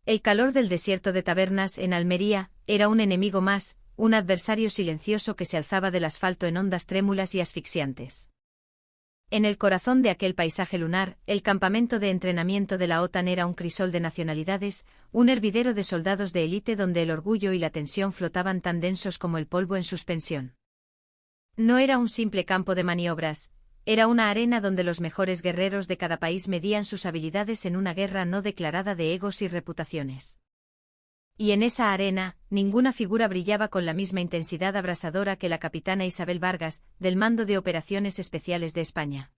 El calor del desierto de Tabernas en Almería era un enemigo más, un adversario silencioso que se alzaba del asfalto en ondas trémulas y asfixiantes. En el corazón de aquel paisaje lunar, el campamento de entrenamiento de la OTAN era un crisol de nacionalidades, un hervidero de soldados de élite donde el orgullo y la tensión flotaban tan densos como el polvo en suspensión. No era un simple campo de maniobras, era una arena donde los mejores guerreros de cada país medían sus habilidades en una guerra no declarada de egos y reputaciones. Y en esa arena, ninguna figura brillaba con la misma intensidad abrasadora que la capitana Isabel Vargas, del Mando de Operaciones Especiales de España.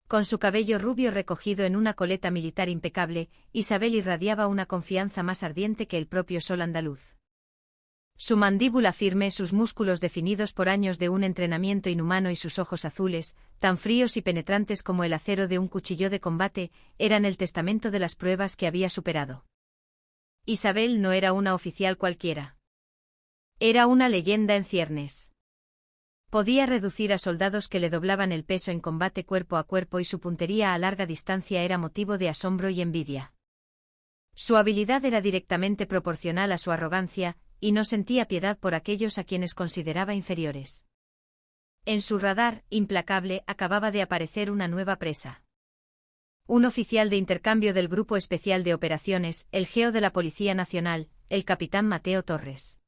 Con su cabello rubio recogido en una coleta militar impecable, Isabel irradiaba una confianza más ardiente que el propio sol andaluz. Su mandíbula firme, sus músculos definidos por años de un entrenamiento inhumano y sus ojos azules, tan fríos y penetrantes como el acero de un cuchillo de combate, eran el testamento de las pruebas que había superado. Isabel no era una oficial cualquiera. Era una leyenda en ciernes. Podía reducir a soldados que le doblaban el peso en combate cuerpo a cuerpo y su puntería a larga distancia era motivo de asombro y envidia. Su habilidad era directamente proporcional a su arrogancia, y no sentía piedad por aquellos a quienes consideraba inferiores. En su radar, implacable, acababa de aparecer una nueva presa. Un oficial de intercambio del Grupo Especial de Operaciones, el GEO de la Policía Nacional, el capitán Mateo Torres.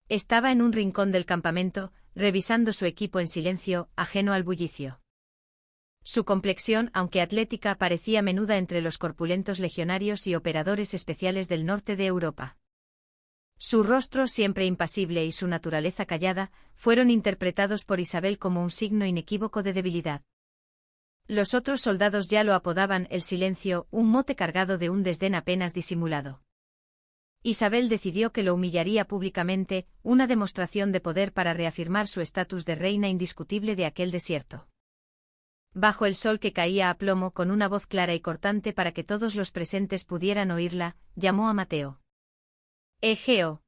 Estaba en un rincón del campamento, revisando su equipo en silencio, ajeno al bullicio. Su complexión, aunque atlética, parecía menuda entre los corpulentos legionarios y operadores especiales del norte de Europa. Su rostro siempre impasible y su naturaleza callada, fueron interpretados por Isabel como un signo inequívoco de debilidad. Los otros soldados ya lo apodaban el silencio, un mote cargado de un desdén apenas disimulado. Isabel decidió que lo humillaría públicamente, una demostración de poder para reafirmar su estatus de reina indiscutible de aquel desierto. Bajo el sol que caía a plomo, con una voz clara y cortante para que todos los presentes pudieran oírla, llamó a Mateo. Geo.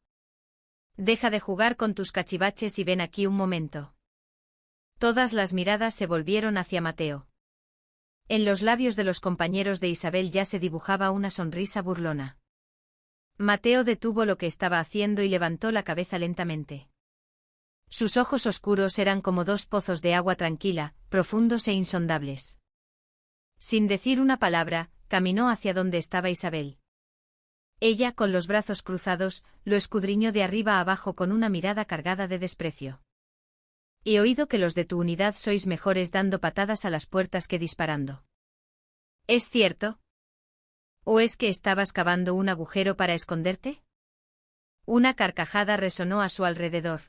Deja de jugar con tus cachivaches y ven aquí un momento. Todas las miradas se volvieron hacia Mateo. En los labios de los compañeros de Isabel ya se dibujaba una sonrisa burlona. Mateo detuvo lo que estaba haciendo y levantó la cabeza lentamente. Sus ojos oscuros eran como dos pozos de agua tranquila, profundos e insondables. Sin decir una palabra, caminó hacia donde estaba Isabel. Ella, con los brazos cruzados, lo escudriñó de arriba a abajo con una mirada cargada de desprecio. He oído que los de tu unidad sois mejores dando patadas a las puertas que disparando. ¿Es cierto? ¿O es que estabas cavando un agujero para esconderte? Una carcajada resonó a su alrededor.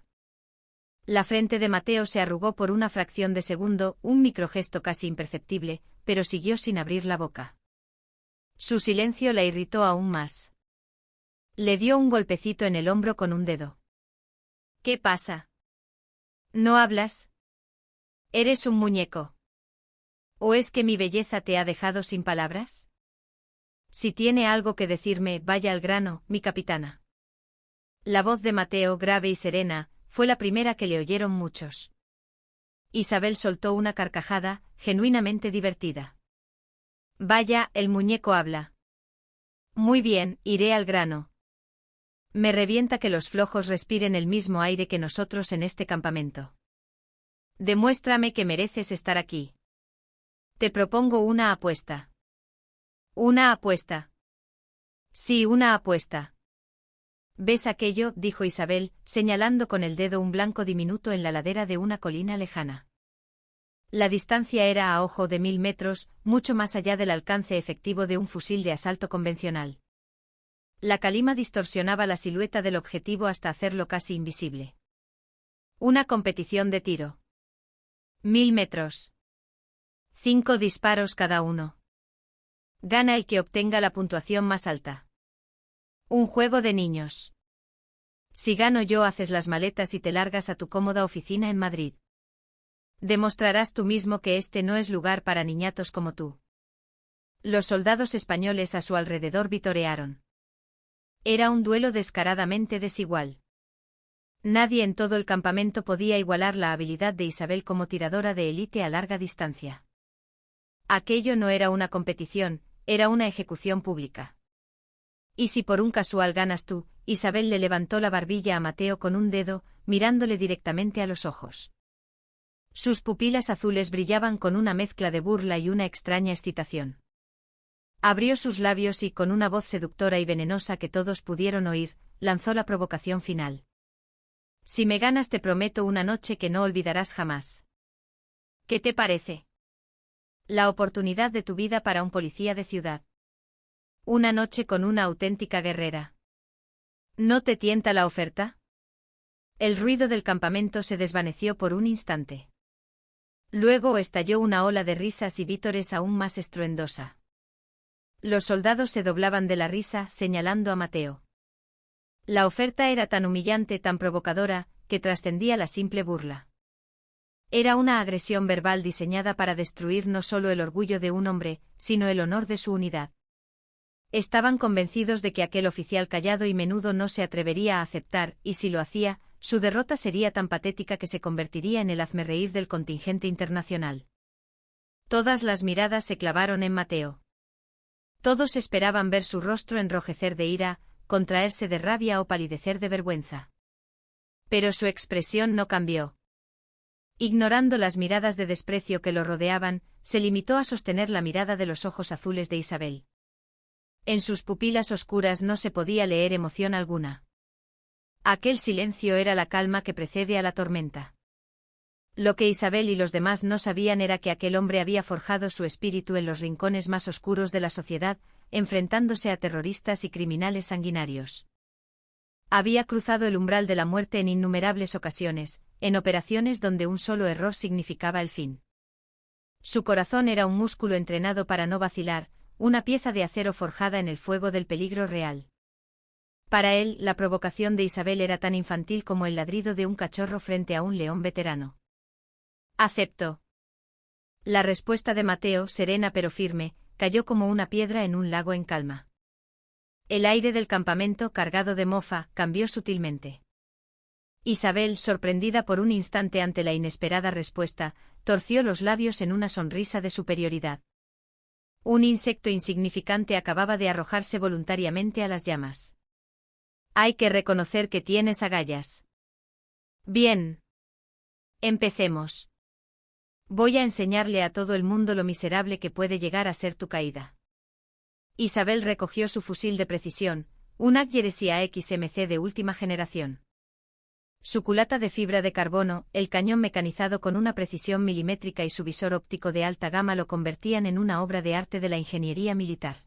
La frente de Mateo se arrugó por una fracción de segundo, un microgesto casi imperceptible, pero siguió sin abrir la boca. Su silencio la irritó aún más. Le dio un golpecito en el hombro con un dedo. ¿Qué pasa? ¿No hablas? ¿Eres un muñeco? ¿O es que mi belleza te ha dejado sin palabras? Si tiene algo que decirme, vaya al grano, mi capitana. La voz de Mateo, grave y serena, fue la primera que le oyeron muchos. Isabel soltó una carcajada, genuinamente divertida. Vaya, el muñeco habla. Muy bien, iré al grano. Me revienta que los flojos respiren el mismo aire que nosotros en este campamento. Demuéstrame que mereces estar aquí. Te propongo una apuesta. ¿Una apuesta? Sí, una apuesta. ¿Ves aquello?, dijo Isabel, señalando con el dedo un blanco diminuto en la ladera de una colina lejana. La distancia era a ojo de 1000 metros, mucho más allá del alcance efectivo de un fusil de asalto convencional. La calima distorsionaba la silueta del objetivo hasta hacerlo casi invisible. Una competición de tiro. 1000 metros. 5 disparos cada uno. Gana el que obtenga la puntuación más alta. Un juego de niños. Si gano yo, haces las maletas y te largas a tu cómoda oficina en Madrid. Demostrarás tú mismo que este no es lugar para niñatos como tú. Los soldados españoles a su alrededor vitorearon. Era un duelo descaradamente desigual. Nadie en todo el campamento podía igualar la habilidad de Isabel como tiradora de élite a larga distancia. Aquello no era una competición, era una ejecución pública. ¿Y si por un casual ganas tú? Isabel le levantó la barbilla a Mateo con un dedo, mirándole directamente a los ojos. Sus pupilas azules brillaban con una mezcla de burla y una extraña excitación. Abrió sus labios y, con una voz seductora y venenosa que todos pudieron oír, lanzó la provocación final. Si me ganas te prometo una noche que no olvidarás jamás. ¿Qué te parece? La oportunidad de tu vida para un policía de ciudad. Una noche con una auténtica guerrera. ¿No te tienta la oferta? El ruido del campamento se desvaneció por un instante. Luego estalló una ola de risas y vítores aún más estruendosa. Los soldados se doblaban de la risa, señalando a Mateo. La oferta era tan humillante, tan provocadora, que trascendía la simple burla. Era una agresión verbal diseñada para destruir no solo el orgullo de un hombre, sino el honor de su unidad. Estaban convencidos de que aquel oficial callado y menudo no se atrevería a aceptar, y si lo hacía, su derrota sería tan patética que se convertiría en el hazmerreír del contingente internacional. Todas las miradas se clavaron en Mateo. Todos esperaban ver su rostro enrojecer de ira, contraerse de rabia o palidecer de vergüenza. Pero su expresión no cambió. Ignorando las miradas de desprecio que lo rodeaban, se limitó a sostener la mirada de los ojos azules de Isabel. En sus pupilas oscuras no se podía leer emoción alguna. Aquel silencio era la calma que precede a la tormenta. Lo que Isabel y los demás no sabían era que aquel hombre había forjado su espíritu en los rincones más oscuros de la sociedad, enfrentándose a terroristas y criminales sanguinarios. Había cruzado el umbral de la muerte en innumerables ocasiones, en operaciones donde un solo error significaba el fin. Su corazón era un músculo entrenado para no vacilar, una pieza de acero forjada en el fuego del peligro real. Para él, la provocación de Isabel era tan infantil como el ladrido de un cachorro frente a un león veterano. Acepto. La respuesta de Mateo, serena pero firme, cayó como una piedra en un lago en calma. El aire del campamento, cargado de mofa, cambió sutilmente. Isabel, sorprendida por un instante ante la inesperada respuesta, torció los labios en una sonrisa de superioridad. Un insecto insignificante acababa de arrojarse voluntariamente a las llamas. Hay que reconocer que tienes agallas. Bien. Empecemos. Voy a enseñarle a todo el mundo lo miserable que puede llegar a ser tu caída. Isabel recogió su fusil de precisión, un Aggeresia XMC de última generación. Su culata de fibra de carbono, el cañón mecanizado con una precisión milimétrica y su visor óptico de alta gama lo convertían en una obra de arte de la ingeniería militar.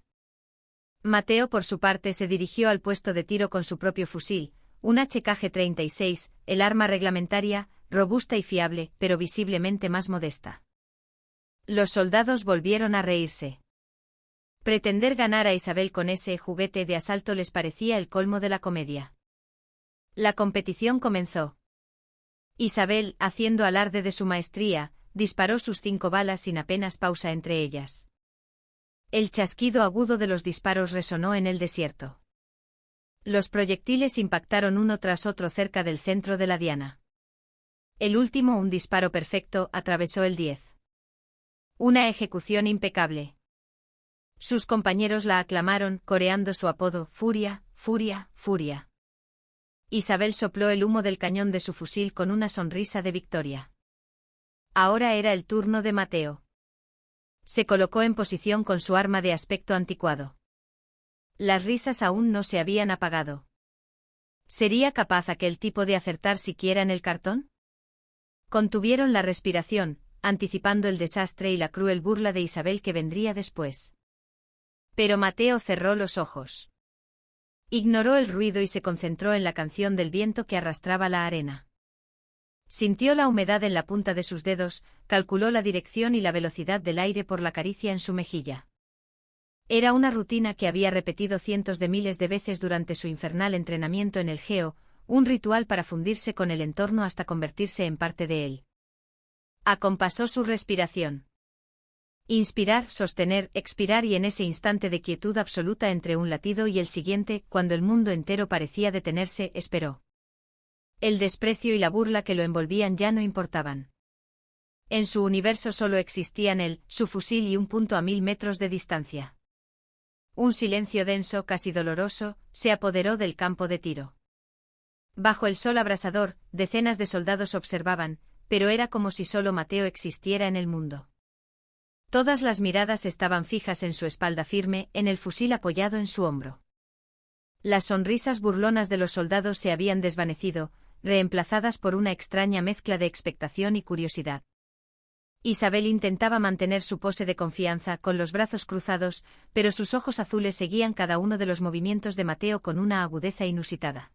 Mateo, por su parte, se dirigió al puesto de tiro con su propio fusil, un HK-36, el arma reglamentaria, robusta y fiable, pero visiblemente más modesta. Los soldados volvieron a reírse. Pretender ganar a Isabel con ese juguete de asalto les parecía el colmo de la comedia. La competición comenzó. Isabel, haciendo alarde de su maestría, disparó sus 5 balas sin apenas pausa entre ellas. El chasquido agudo de los disparos resonó en el desierto. Los proyectiles impactaron uno tras otro cerca del centro de la diana. El último, un disparo perfecto, atravesó el 10. Una ejecución impecable. Sus compañeros la aclamaron, coreando su apodo, Furia, Furia, Furia. Isabel sopló el humo del cañón de su fusil con una sonrisa de victoria. Ahora era el turno de Mateo. Se colocó en posición con su arma de aspecto anticuado. Las risas aún no se habían apagado. ¿Sería capaz aquel tipo de acertar siquiera en el cartón? Contuvieron la respiración, anticipando el desastre y la cruel burla de Isabel que vendría después. Pero Mateo cerró los ojos. Ignoró el ruido y se concentró en la canción del viento que arrastraba la arena. Sintió la humedad en la punta de sus dedos, calculó la dirección y la velocidad del aire por la caricia en su mejilla. Era una rutina que había repetido cientos de miles de veces durante su infernal entrenamiento en el Geo, un ritual para fundirse con el entorno hasta convertirse en parte de él. Acompasó su respiración. Inspirar, sostener, expirar y en ese instante de quietud absoluta entre un latido y el siguiente, cuando el mundo entero parecía detenerse, esperó. El desprecio y la burla que lo envolvían ya no importaban. En su universo solo existían él, su fusil y un punto a 1000 metros de distancia. Un silencio denso, casi doloroso, se apoderó del campo de tiro. Bajo el sol abrasador, decenas de soldados observaban, pero era como si solo Mateo existiera en el mundo. Todas las miradas estaban fijas en su espalda firme, en el fusil apoyado en su hombro. Las sonrisas burlonas de los soldados se habían desvanecido, reemplazadas por una extraña mezcla de expectación y curiosidad. Isabel intentaba mantener su pose de confianza, con los brazos cruzados, pero sus ojos azules seguían cada uno de los movimientos de Mateo con una agudeza inusitada.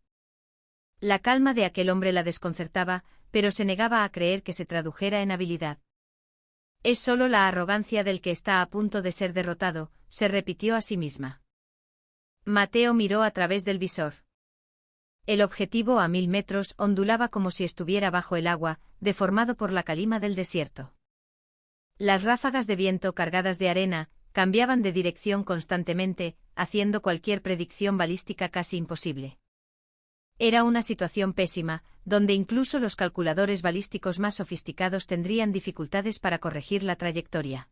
La calma de aquel hombre la desconcertaba, pero se negaba a creer que se tradujera en habilidad. Es solo la arrogancia del que está a punto de ser derrotado, se repitió a sí misma. Mateo miró a través del visor. El objetivo a 1000 metros ondulaba como si estuviera bajo el agua, deformado por la calima del desierto. Las ráfagas de viento cargadas de arena cambiaban de dirección constantemente, haciendo cualquier predicción balística casi imposible. Era una situación pésima, donde incluso los calculadores balísticos más sofisticados tendrían dificultades para corregir la trayectoria.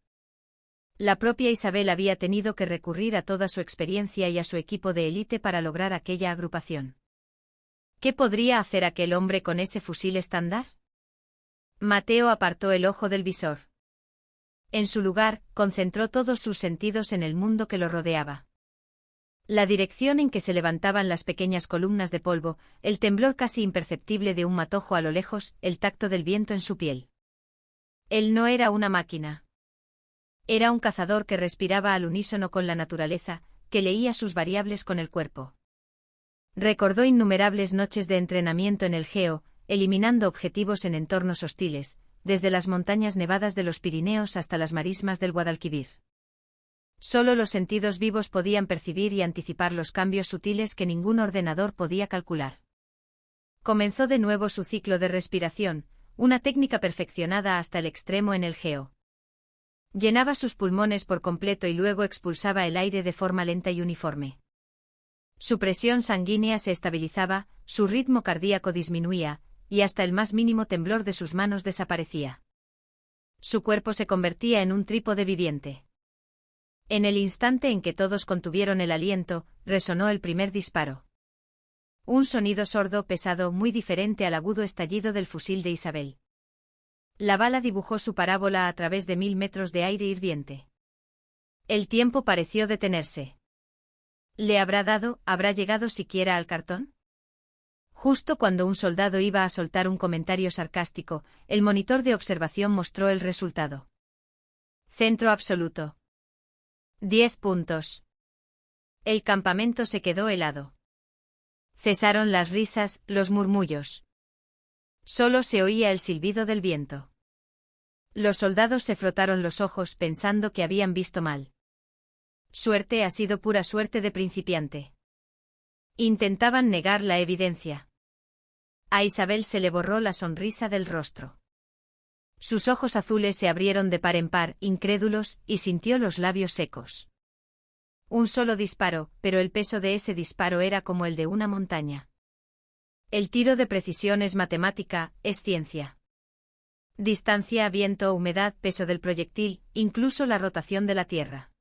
La propia Isabel había tenido que recurrir a toda su experiencia y a su equipo de élite para lograr aquella agrupación. ¿Qué podría hacer aquel hombre con ese fusil estándar? Mateo apartó el ojo del visor. En su lugar, concentró todos sus sentidos en el mundo que lo rodeaba. La dirección en que se levantaban las pequeñas columnas de polvo, el temblor casi imperceptible de un matojo a lo lejos, el tacto del viento en su piel. Él no era una máquina. Era un cazador que respiraba al unísono con la naturaleza, que leía sus variables con el cuerpo. Recordó innumerables noches de entrenamiento en el Geo, eliminando objetivos en entornos hostiles, desde las montañas nevadas de los Pirineos hasta las marismas del Guadalquivir. Solo los sentidos vivos podían percibir y anticipar los cambios sutiles que ningún ordenador podía calcular. Comenzó de nuevo su ciclo de respiración, una técnica perfeccionada hasta el extremo en el Geo. Llenaba sus pulmones por completo y luego expulsaba el aire de forma lenta y uniforme. Su presión sanguínea se estabilizaba, su ritmo cardíaco disminuía, y hasta el más mínimo temblor de sus manos desaparecía. Su cuerpo se convertía en un trípode viviente. En el instante en que todos contuvieron el aliento, resonó el primer disparo. Un sonido sordo, pesado, muy diferente al agudo estallido del fusil de Isabel. La bala dibujó su parábola a través de 1000 metros de aire hirviente. El tiempo pareció detenerse. ¿Le habrá llegado siquiera al cartón? Justo cuando un soldado iba a soltar un comentario sarcástico, el monitor de observación mostró el resultado. Centro absoluto. 10 puntos. El campamento se quedó helado. Cesaron las risas, los murmullos. Solo se oía el silbido del viento. Los soldados se frotaron los ojos pensando que habían visto mal. Suerte ha sido pura suerte de principiante. Intentaban negar la evidencia. A Isabel se le borró la sonrisa del rostro. Sus ojos azules se abrieron de par en par, incrédulos, y sintió los labios secos. Un solo disparo, pero el peso de ese disparo era como el de una montaña. El tiro de precisión es matemática, es ciencia. Distancia, viento, humedad, peso del proyectil, incluso la rotación de la Tierra.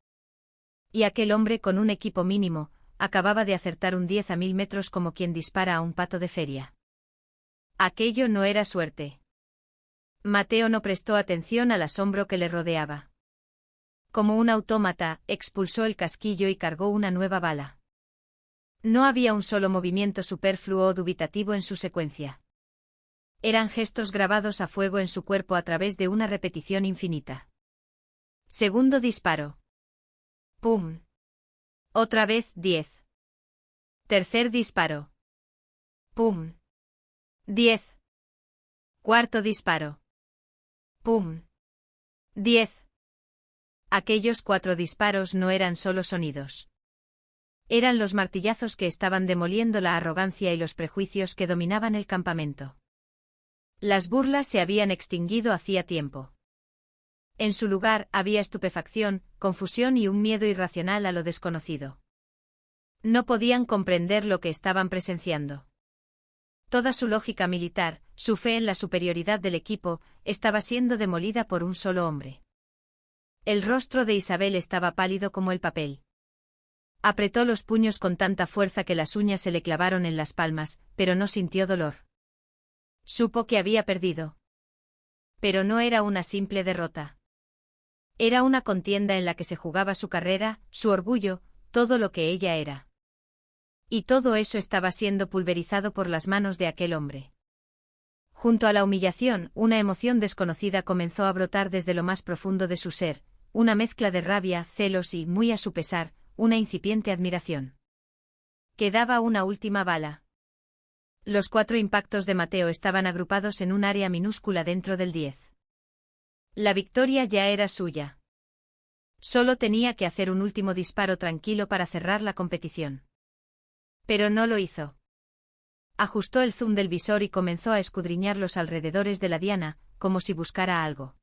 Y aquel hombre con un equipo mínimo, acababa de acertar un 10 a 1000 metros como quien dispara a un pato de feria. Aquello no era suerte. Mateo no prestó atención al asombro que le rodeaba. Como un autómata, expulsó el casquillo y cargó una nueva bala. No había un solo movimiento superfluo o dubitativo en su secuencia. Eran gestos grabados a fuego en su cuerpo a través de una repetición infinita. Segundo disparo. ¡Pum! Otra vez 10. Tercer disparo. ¡Pum! 10. Cuarto disparo. ¡Pum! 10. Aquellos 4 disparos no eran solo sonidos. Eran los martillazos que estaban demoliendo la arrogancia y los prejuicios que dominaban el campamento. Las burlas se habían extinguido hacía tiempo. En su lugar había estupefacción, confusión y un miedo irracional a lo desconocido. No podían comprender lo que estaban presenciando. Toda su lógica militar, su fe en la superioridad del equipo, estaba siendo demolida por un solo hombre. El rostro de Isabel estaba pálido como el papel. Apretó los puños con tanta fuerza que las uñas se le clavaron en las palmas, pero no sintió dolor. Supo que había perdido. Pero no era una simple derrota. Era una contienda en la que se jugaba su carrera, su orgullo, todo lo que ella era. Y todo eso estaba siendo pulverizado por las manos de aquel hombre. Junto a la humillación, una emoción desconocida comenzó a brotar desde lo más profundo de su ser, una mezcla de rabia, celos y, muy a su pesar, una incipiente admiración. Quedaba una última bala. Los 4 impactos de Mateo estaban agrupados en un área minúscula dentro del 10. La victoria ya era suya. Solo tenía que hacer un último disparo tranquilo para cerrar la competición. Pero no lo hizo. Ajustó el zoom del visor y comenzó a escudriñar los alrededores de la diana, como si buscara algo.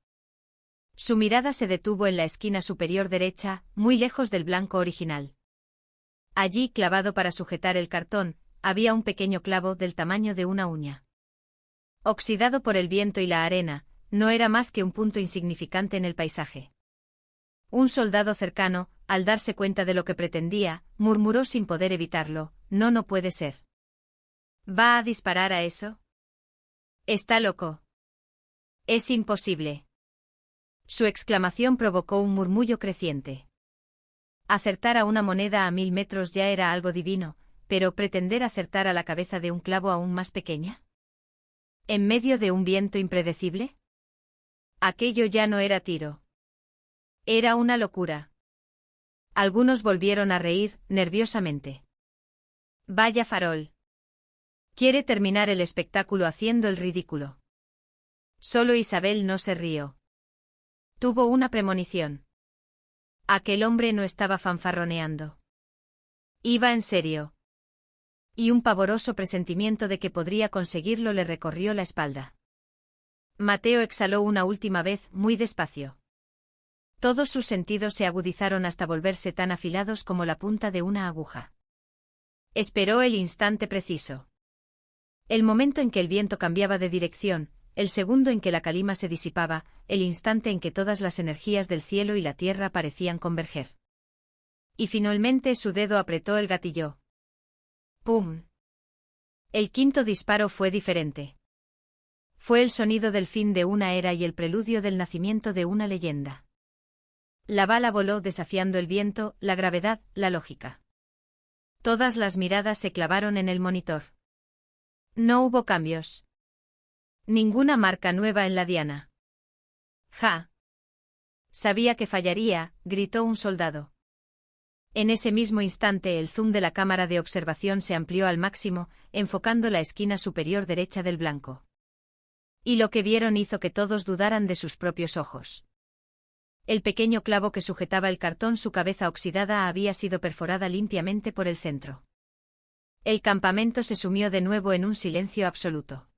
Su mirada se detuvo en la esquina superior derecha, muy lejos del blanco original. Allí, clavado para sujetar el cartón, había un pequeño clavo del tamaño de una uña. Oxidado por el viento y la arena, no era más que un punto insignificante en el paisaje. Un soldado cercano, al darse cuenta de lo que pretendía, murmuró sin poder evitarlo: no puede ser. ¿Va a disparar a eso? Está loco. Es imposible. Su exclamación provocó un murmullo creciente. Acertar a una moneda a 1000 metros ya era algo divino, pero pretender acertar a la cabeza de un clavo aún más pequeña. ¿En medio de un viento impredecible? Aquello ya no era tiro. Era una locura. Algunos volvieron a reír, nerviosamente. Vaya farol. Quiere terminar el espectáculo haciendo el ridículo. Solo Isabel no se rió. Tuvo una premonición. Aquel hombre no estaba fanfarroneando. Iba en serio. Y un pavoroso presentimiento de que podría conseguirlo le recorrió la espalda. Mateo exhaló una última vez, muy despacio. Todos sus sentidos se agudizaron hasta volverse tan afilados como la punta de una aguja. Esperó el instante preciso. El momento en que el viento cambiaba de dirección, el segundo en que la calima se disipaba, el instante en que todas las energías del cielo y la tierra parecían converger. Y finalmente su dedo apretó el gatillo. ¡Pum! El quinto disparo fue diferente. Fue el sonido del fin de una era y el preludio del nacimiento de una leyenda. La bala voló desafiando el viento, la gravedad, la lógica. Todas las miradas se clavaron en el monitor. No hubo cambios. Ninguna marca nueva en la diana. ¡Ja! Sabía que fallaría, gritó un soldado. En ese mismo instante el zoom de la cámara de observación se amplió al máximo, enfocando la esquina superior derecha del blanco. Y lo que vieron hizo que todos dudaran de sus propios ojos. El pequeño clavo que sujetaba el cartón, su cabeza oxidada, había sido perforada limpiamente por el centro. El campamento se sumió de nuevo en un silencio absoluto.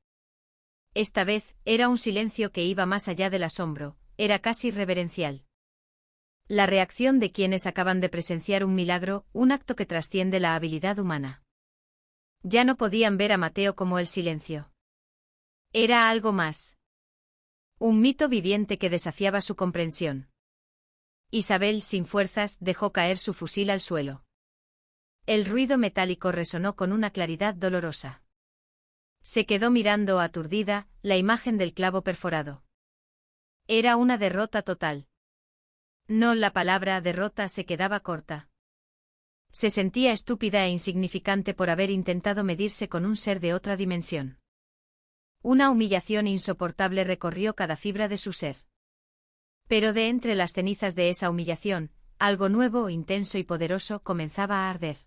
Esta vez, era un silencio que iba más allá del asombro, era casi reverencial. La reacción de quienes acaban de presenciar un milagro, un acto que trasciende la habilidad humana. Ya no podían ver a Mateo como el silencio. Era algo más. Un mito viviente que desafiaba su comprensión. Isabel, sin fuerzas, dejó caer su fusil al suelo. El ruido metálico resonó con una claridad dolorosa. Se quedó mirando aturdida la imagen del clavo perforado. Era una derrota total. No, la palabra derrota se quedaba corta. Se sentía estúpida e insignificante por haber intentado medirse con un ser de otra dimensión. Una humillación insoportable recorrió cada fibra de su ser. Pero de entre las cenizas de esa humillación, algo nuevo, intenso y poderoso comenzaba a arder.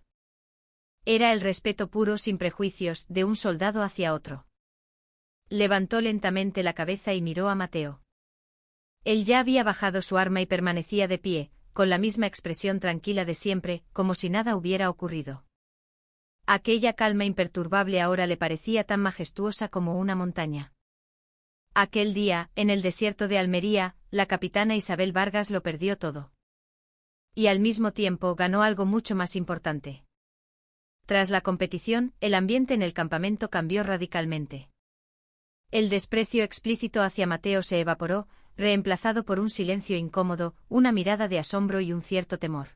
Era el respeto puro, sin prejuicios, de un soldado hacia otro. Levantó lentamente la cabeza y miró a Mateo. Él ya había bajado su arma y permanecía de pie, con la misma expresión tranquila de siempre, como si nada hubiera ocurrido. Aquella calma imperturbable ahora le parecía tan majestuosa como una montaña. Aquel día, en el desierto de Almería, la capitana Isabel Vargas lo perdió todo. Y al mismo tiempo ganó algo mucho más importante. Tras la competición, el ambiente en el campamento cambió radicalmente. El desprecio explícito hacia Mateo se evaporó, reemplazado por un silencio incómodo, una mirada de asombro y un cierto temor.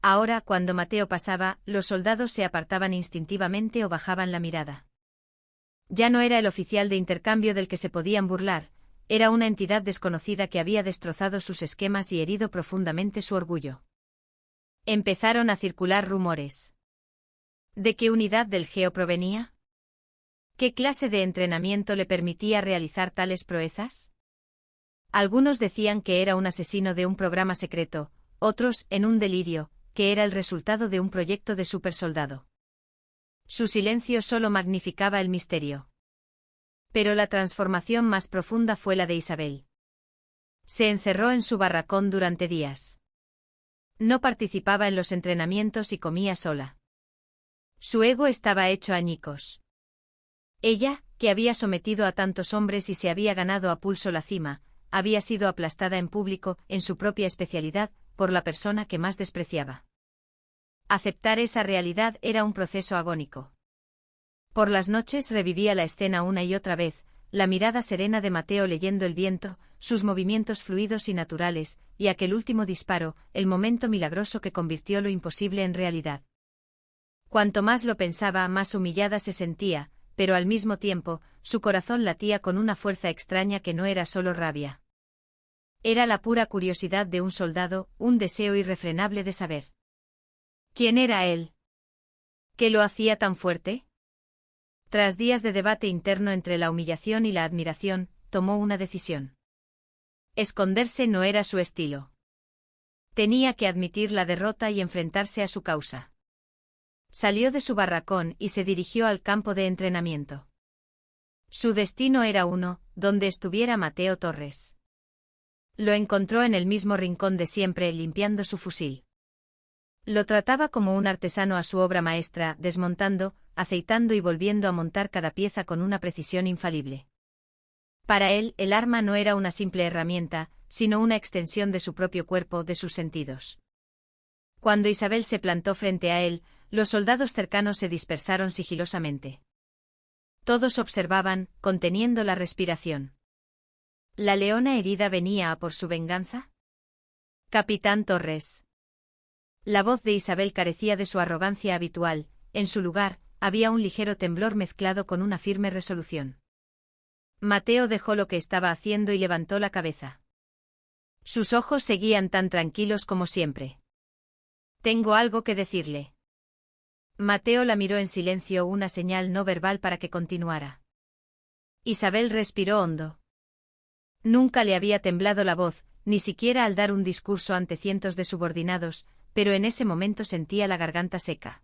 Ahora, cuando Mateo pasaba, los soldados se apartaban instintivamente o bajaban la mirada. Ya no era el oficial de intercambio del que se podían burlar, era una entidad desconocida que había destrozado sus esquemas y herido profundamente su orgullo. Empezaron a circular rumores. ¿De qué unidad del Geo provenía? ¿Qué clase de entrenamiento le permitía realizar tales proezas? Algunos decían que era un asesino de un programa secreto, otros, en un delirio, que era el resultado de un proyecto de supersoldado. Su silencio solo magnificaba el misterio. Pero la transformación más profunda fue la de Isabel. Se encerró en su barracón durante días. No participaba en los entrenamientos y comía sola. Su ego estaba hecho añicos. Ella, que había sometido a tantos hombres y se había ganado a pulso la cima, había sido aplastada en público, en su propia especialidad, por la persona que más despreciaba. Aceptar esa realidad era un proceso agónico. Por las noches revivía la escena una y otra vez, la mirada serena de Mateo leyendo el viento, sus movimientos fluidos y naturales, y aquel último disparo, el momento milagroso que convirtió lo imposible en realidad. Cuanto más lo pensaba, más humillada se sentía, pero al mismo tiempo, su corazón latía con una fuerza extraña que no era solo rabia. Era la pura curiosidad de un soldado, un deseo irrefrenable de saber. ¿Quién era él? ¿Qué lo hacía tan fuerte? Tras días de debate interno entre la humillación y la admiración, tomó una decisión. Esconderse no era su estilo. Tenía que admitir la derrota y enfrentarse a su causa. Salió de su barracón y se dirigió al campo de entrenamiento. Su destino era uno, donde estuviera Mateo Torres. Lo encontró en el mismo rincón de siempre, limpiando su fusil. Lo trataba como un artesano a su obra maestra, desmontando, aceitando y volviendo a montar cada pieza con una precisión infalible. Para él, el arma no era una simple herramienta, sino una extensión de su propio cuerpo, de sus sentidos. Cuando Isabel se plantó frente a él, los soldados cercanos se dispersaron sigilosamente. Todos observaban, conteniendo la respiración. ¿La leona herida venía a por su venganza? Capitán Torres. La voz de Isabel carecía de su arrogancia habitual, en su lugar, había un ligero temblor mezclado con una firme resolución. Mateo dejó lo que estaba haciendo y levantó la cabeza. Sus ojos seguían tan tranquilos como siempre. Tengo algo que decirle. Mateo la miró en silencio, una señal no verbal para que continuara. Isabel respiró hondo. Nunca le había temblado la voz, ni siquiera al dar un discurso ante cientos de subordinados, pero en ese momento sentía la garganta seca.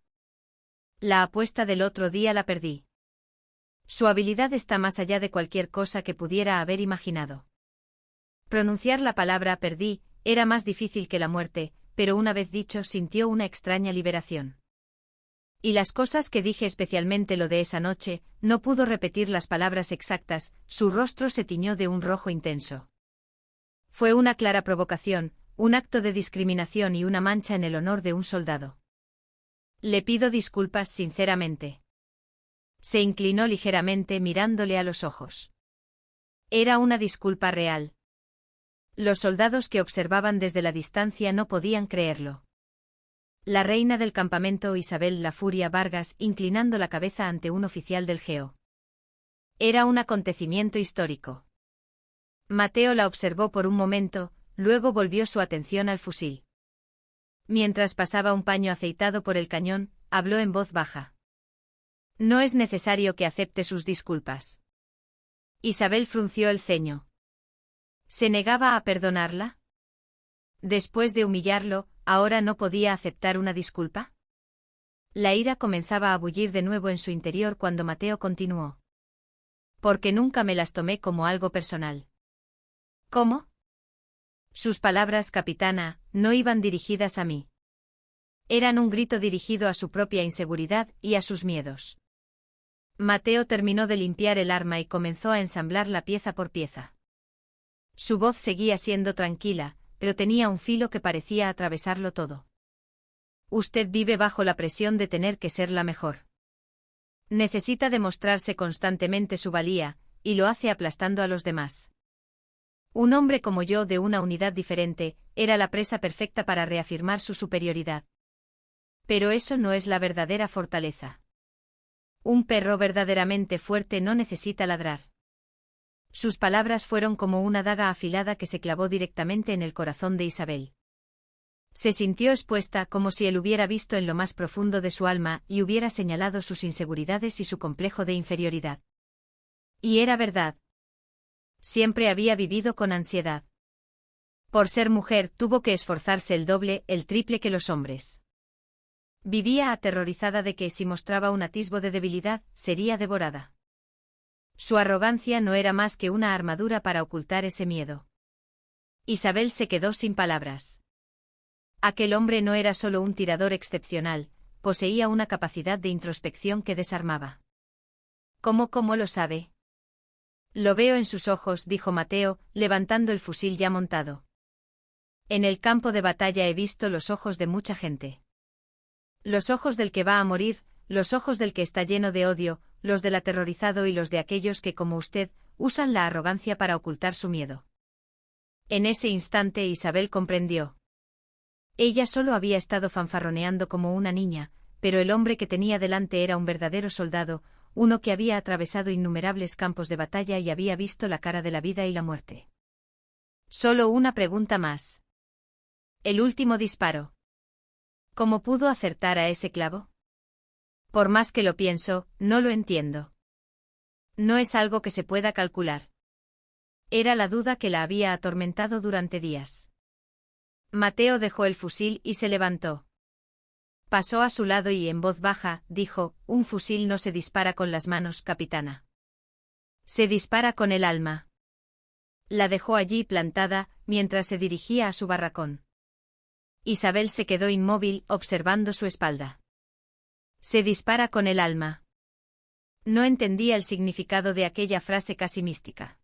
La apuesta del otro día la perdí. Su habilidad está más allá de cualquier cosa que pudiera haber imaginado. Pronunciar la palabra perdí era más difícil que la muerte, pero una vez dicho sintió una extraña liberación. Y las cosas que dije, especialmente lo de esa noche, no pudo repetir las palabras exactas, su rostro se tiñó de un rojo intenso. Fue una clara provocación, un acto de discriminación y una mancha en el honor de un soldado. Le pido disculpas sinceramente. Se inclinó ligeramente mirándole a los ojos. Era una disculpa real. Los soldados que observaban desde la distancia no podían creerlo. La reina del campamento, Isabel La Furia Vargas, inclinando la cabeza ante un oficial del Geo. Era un acontecimiento histórico. Mateo la observó por un momento, luego volvió su atención al fusil. Mientras pasaba un paño aceitado por el cañón, habló en voz baja. No es necesario que acepte sus disculpas. Isabel frunció el ceño. ¿Se negaba a perdonarla? Después de humillarlo, ¿ahora no podía aceptar una disculpa? La ira comenzaba a bullir de nuevo en su interior cuando Mateo continuó. Porque nunca me las tomé como algo personal. ¿Cómo? Sus palabras, capitana, no iban dirigidas a mí. Eran un grito dirigido a su propia inseguridad y a sus miedos. Mateo terminó de limpiar el arma y comenzó a ensamblarla pieza por pieza. Su voz seguía siendo tranquila, pero tenía un filo que parecía atravesarlo todo. Usted vive bajo la presión de tener que ser la mejor. Necesita demostrarse constantemente su valía, y lo hace aplastando a los demás. Un hombre como yo, de una unidad diferente, era la presa perfecta para reafirmar su superioridad. Pero eso no es la verdadera fortaleza. Un perro verdaderamente fuerte no necesita ladrar. Sus palabras fueron como una daga afilada que se clavó directamente en el corazón de Isabel. Se sintió expuesta como si él hubiera visto en lo más profundo de su alma y hubiera señalado sus inseguridades y su complejo de inferioridad. Y era verdad. Siempre había vivido con ansiedad. Por ser mujer tuvo que esforzarse el doble, el triple que los hombres. Vivía aterrorizada de que si mostraba un atisbo de debilidad, sería devorada. Su arrogancia no era más que una armadura para ocultar ese miedo. Isabel se quedó sin palabras. Aquel hombre no era solo un tirador excepcional, poseía una capacidad de introspección que desarmaba. ¿Cómo lo sabe? Lo veo en sus ojos, dijo Mateo, levantando el fusil ya montado. En el campo de batalla he visto los ojos de mucha gente. Los ojos del que va a morir, los ojos del que está lleno de odio, los del aterrorizado y los de aquellos que, como usted, usan la arrogancia para ocultar su miedo. En ese instante Isabel comprendió. Ella solo había estado fanfarroneando como una niña, pero el hombre que tenía delante era un verdadero soldado, uno que había atravesado innumerables campos de batalla y había visto la cara de la vida y la muerte. Solo una pregunta más. El último disparo. ¿Cómo pudo acertar a ese clavo? Por más que lo pienso, no lo entiendo. No es algo que se pueda calcular. Era la duda que la había atormentado durante días. Mateo dejó el fusil y se levantó. Pasó a su lado y en voz baja, dijo, un fusil no se dispara con las manos, capitana. Se dispara con el alma. La dejó allí plantada, mientras se dirigía a su barracón. Isabel se quedó inmóvil, observando su espalda. Se dispara con el alma. No entendía el significado de aquella frase casi mística.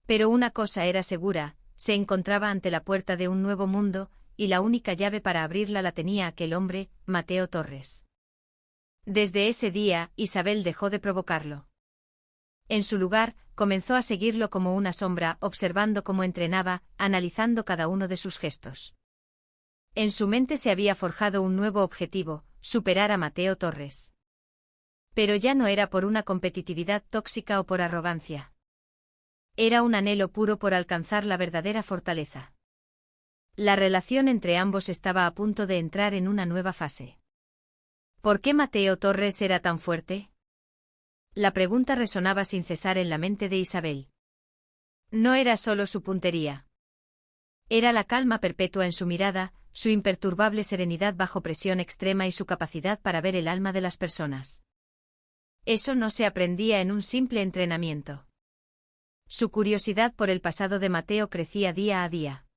Pero una cosa era segura, se encontraba ante la puerta de un nuevo mundo, y la única llave para abrirla la tenía aquel hombre, Mateo Torres. Desde ese día, Isabel dejó de provocarlo. En su lugar, comenzó a seguirlo como una sombra, observando cómo entrenaba, analizando cada uno de sus gestos. En su mente se había forjado un nuevo objetivo, superar a Mateo Torres. Pero ya no era por una competitividad tóxica o por arrogancia. Era un anhelo puro por alcanzar la verdadera fortaleza. La relación entre ambos estaba a punto de entrar en una nueva fase. ¿Por qué Mateo Torres era tan fuerte? La pregunta resonaba sin cesar en la mente de Isabel. No era solo su puntería. Era la calma perpetua en su mirada, su imperturbable serenidad bajo presión extrema y su capacidad para ver el alma de las personas. Eso no se aprendía en un simple entrenamiento. Su curiosidad por el pasado de Mateo crecía día a día.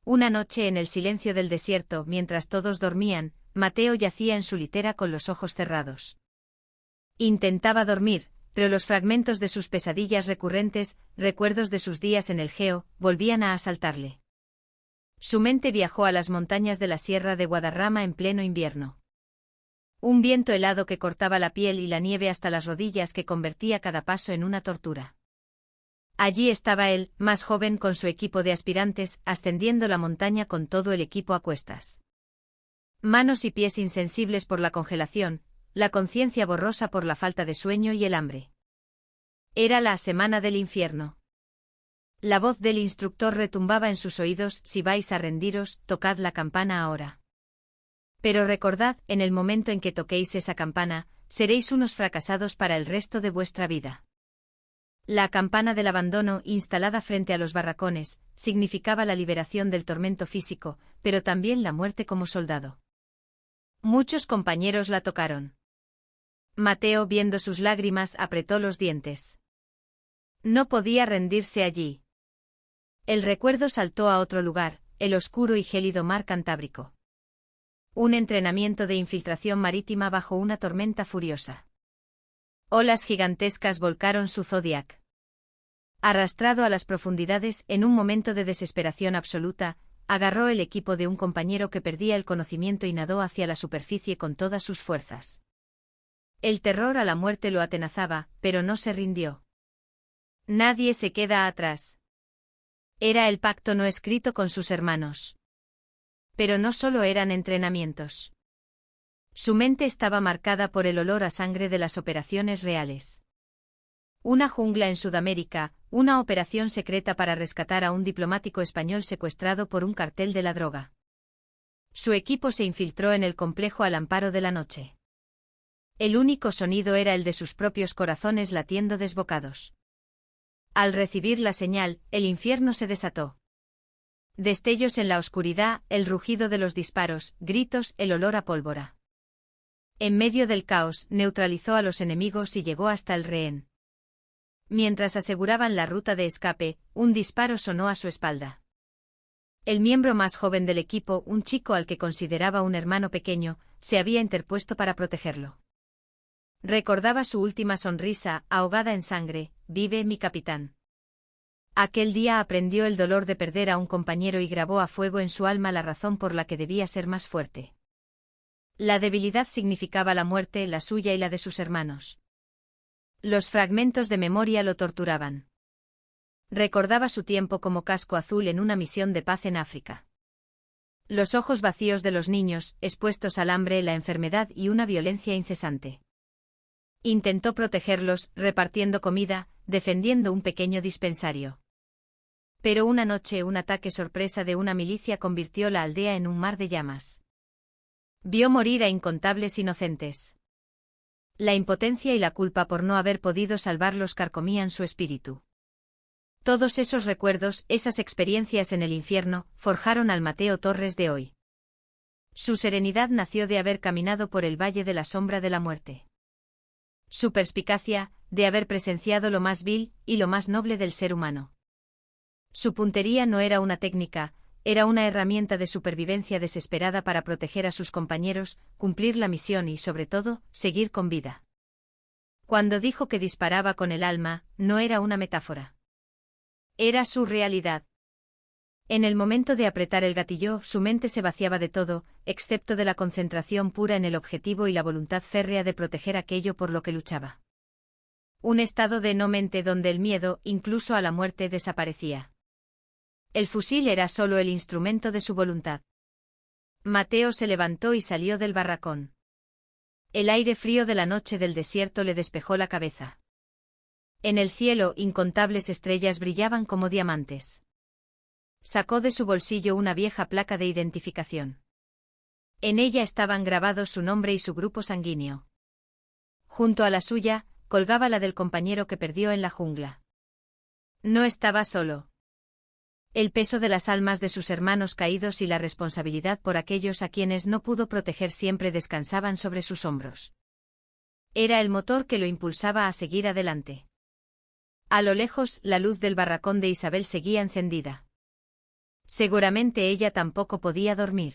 Una noche en el silencio del desierto, mientras todos dormían, Mateo yacía en su litera con los ojos cerrados. Intentaba dormir, pero los fragmentos de sus pesadillas recurrentes, recuerdos de sus días en el Geo, volvían a asaltarle. Su mente viajó a las montañas de la Sierra de Guadarrama en pleno invierno. Un viento helado que cortaba la piel y la nieve hasta las rodillas que convertía cada paso en una tortura. Allí estaba él, más joven con su equipo de aspirantes, ascendiendo la montaña con todo el equipo a cuestas. Manos y pies insensibles por la congelación, la conciencia borrosa por la falta de sueño y el hambre. Era la semana del infierno. La voz del instructor retumbaba en sus oídos: si vais a rendiros, tocad la campana ahora. Pero recordad, en el momento en que toquéis esa campana, seréis unos fracasados para el resto de vuestra vida. La campana del abandono, instalada frente a los barracones, significaba la liberación del tormento físico, pero también la muerte como soldado. Muchos compañeros la tocaron. Mateo, viendo sus lágrimas, apretó los dientes. No podía rendirse allí. El recuerdo saltó a otro lugar, el oscuro y gélido mar Cantábrico. Un entrenamiento de infiltración marítima bajo una tormenta furiosa. Olas gigantescas volcaron su Zodiac. Arrastrado a las profundidades, en un momento de desesperación absoluta, agarró el equipo de un compañero que perdía el conocimiento y nadó hacia la superficie con todas sus fuerzas. El terror a la muerte lo atenazaba, pero no se rindió. Nadie se queda atrás. Era el pacto no escrito con sus hermanos. Pero no solo eran entrenamientos. Su mente estaba marcada por el olor a sangre de las operaciones reales. Una jungla en Sudamérica, una operación secreta para rescatar a un diplomático español secuestrado por un cartel de la droga. Su equipo se infiltró en el complejo al amparo de la noche. El único sonido era el de sus propios corazones latiendo desbocados. Al recibir la señal, el infierno se desató. Destellos en la oscuridad, el rugido de los disparos, gritos, el olor a pólvora. En medio del caos, neutralizó a los enemigos y llegó hasta el rehén. Mientras aseguraban la ruta de escape, un disparo sonó a su espalda. El miembro más joven del equipo, un chico al que consideraba un hermano pequeño, se había interpuesto para protegerlo. Recordaba su última sonrisa, ahogada en sangre: «Vive mi capitán». Aquel día aprendió el dolor de perder a un compañero y grabó a fuego en su alma la razón por la que debía ser más fuerte. La debilidad significaba la muerte, la suya y la de sus hermanos. Los fragmentos de memoria lo torturaban. Recordaba su tiempo como casco azul en una misión de paz en África. Los ojos vacíos de los niños, expuestos al hambre, la enfermedad y una violencia incesante. Intentó protegerlos, repartiendo comida, defendiendo un pequeño dispensario. Pero una noche un ataque sorpresa de una milicia convirtió la aldea en un mar de llamas. Vio morir a incontables inocentes. La impotencia y la culpa por no haber podido salvarlos carcomían su espíritu. Todos esos recuerdos, esas experiencias en el infierno, forjaron al Mateo Torres de hoy. Su serenidad nació de haber caminado por el valle de la sombra de la muerte. Su perspicacia, de haber presenciado lo más vil y lo más noble del ser humano. Su puntería no era una técnica, era una herramienta de supervivencia desesperada para proteger a sus compañeros, cumplir la misión y, sobre todo, seguir con vida. Cuando dijo que disparaba con el alma, no era una metáfora. Era su realidad. En el momento de apretar el gatillo, su mente se vaciaba de todo, excepto de la concentración pura en el objetivo y la voluntad férrea de proteger aquello por lo que luchaba. Un estado de no mente donde el miedo, incluso a la muerte, desaparecía. El fusil era solo el instrumento de su voluntad. Mateo se levantó y salió del barracón. El aire frío de la noche del desierto le despejó la cabeza. En el cielo, incontables estrellas brillaban como diamantes. Sacó de su bolsillo una vieja placa de identificación. En ella estaban grabados su nombre y su grupo sanguíneo. Junto a la suya, colgaba la del compañero que perdió en la jungla. No estaba solo. El peso de las almas de sus hermanos caídos y la responsabilidad por aquellos a quienes no pudo proteger siempre descansaban sobre sus hombros. Era el motor que lo impulsaba a seguir adelante. A lo lejos, la luz del barracón de Isabel seguía encendida. Seguramente ella tampoco podía dormir.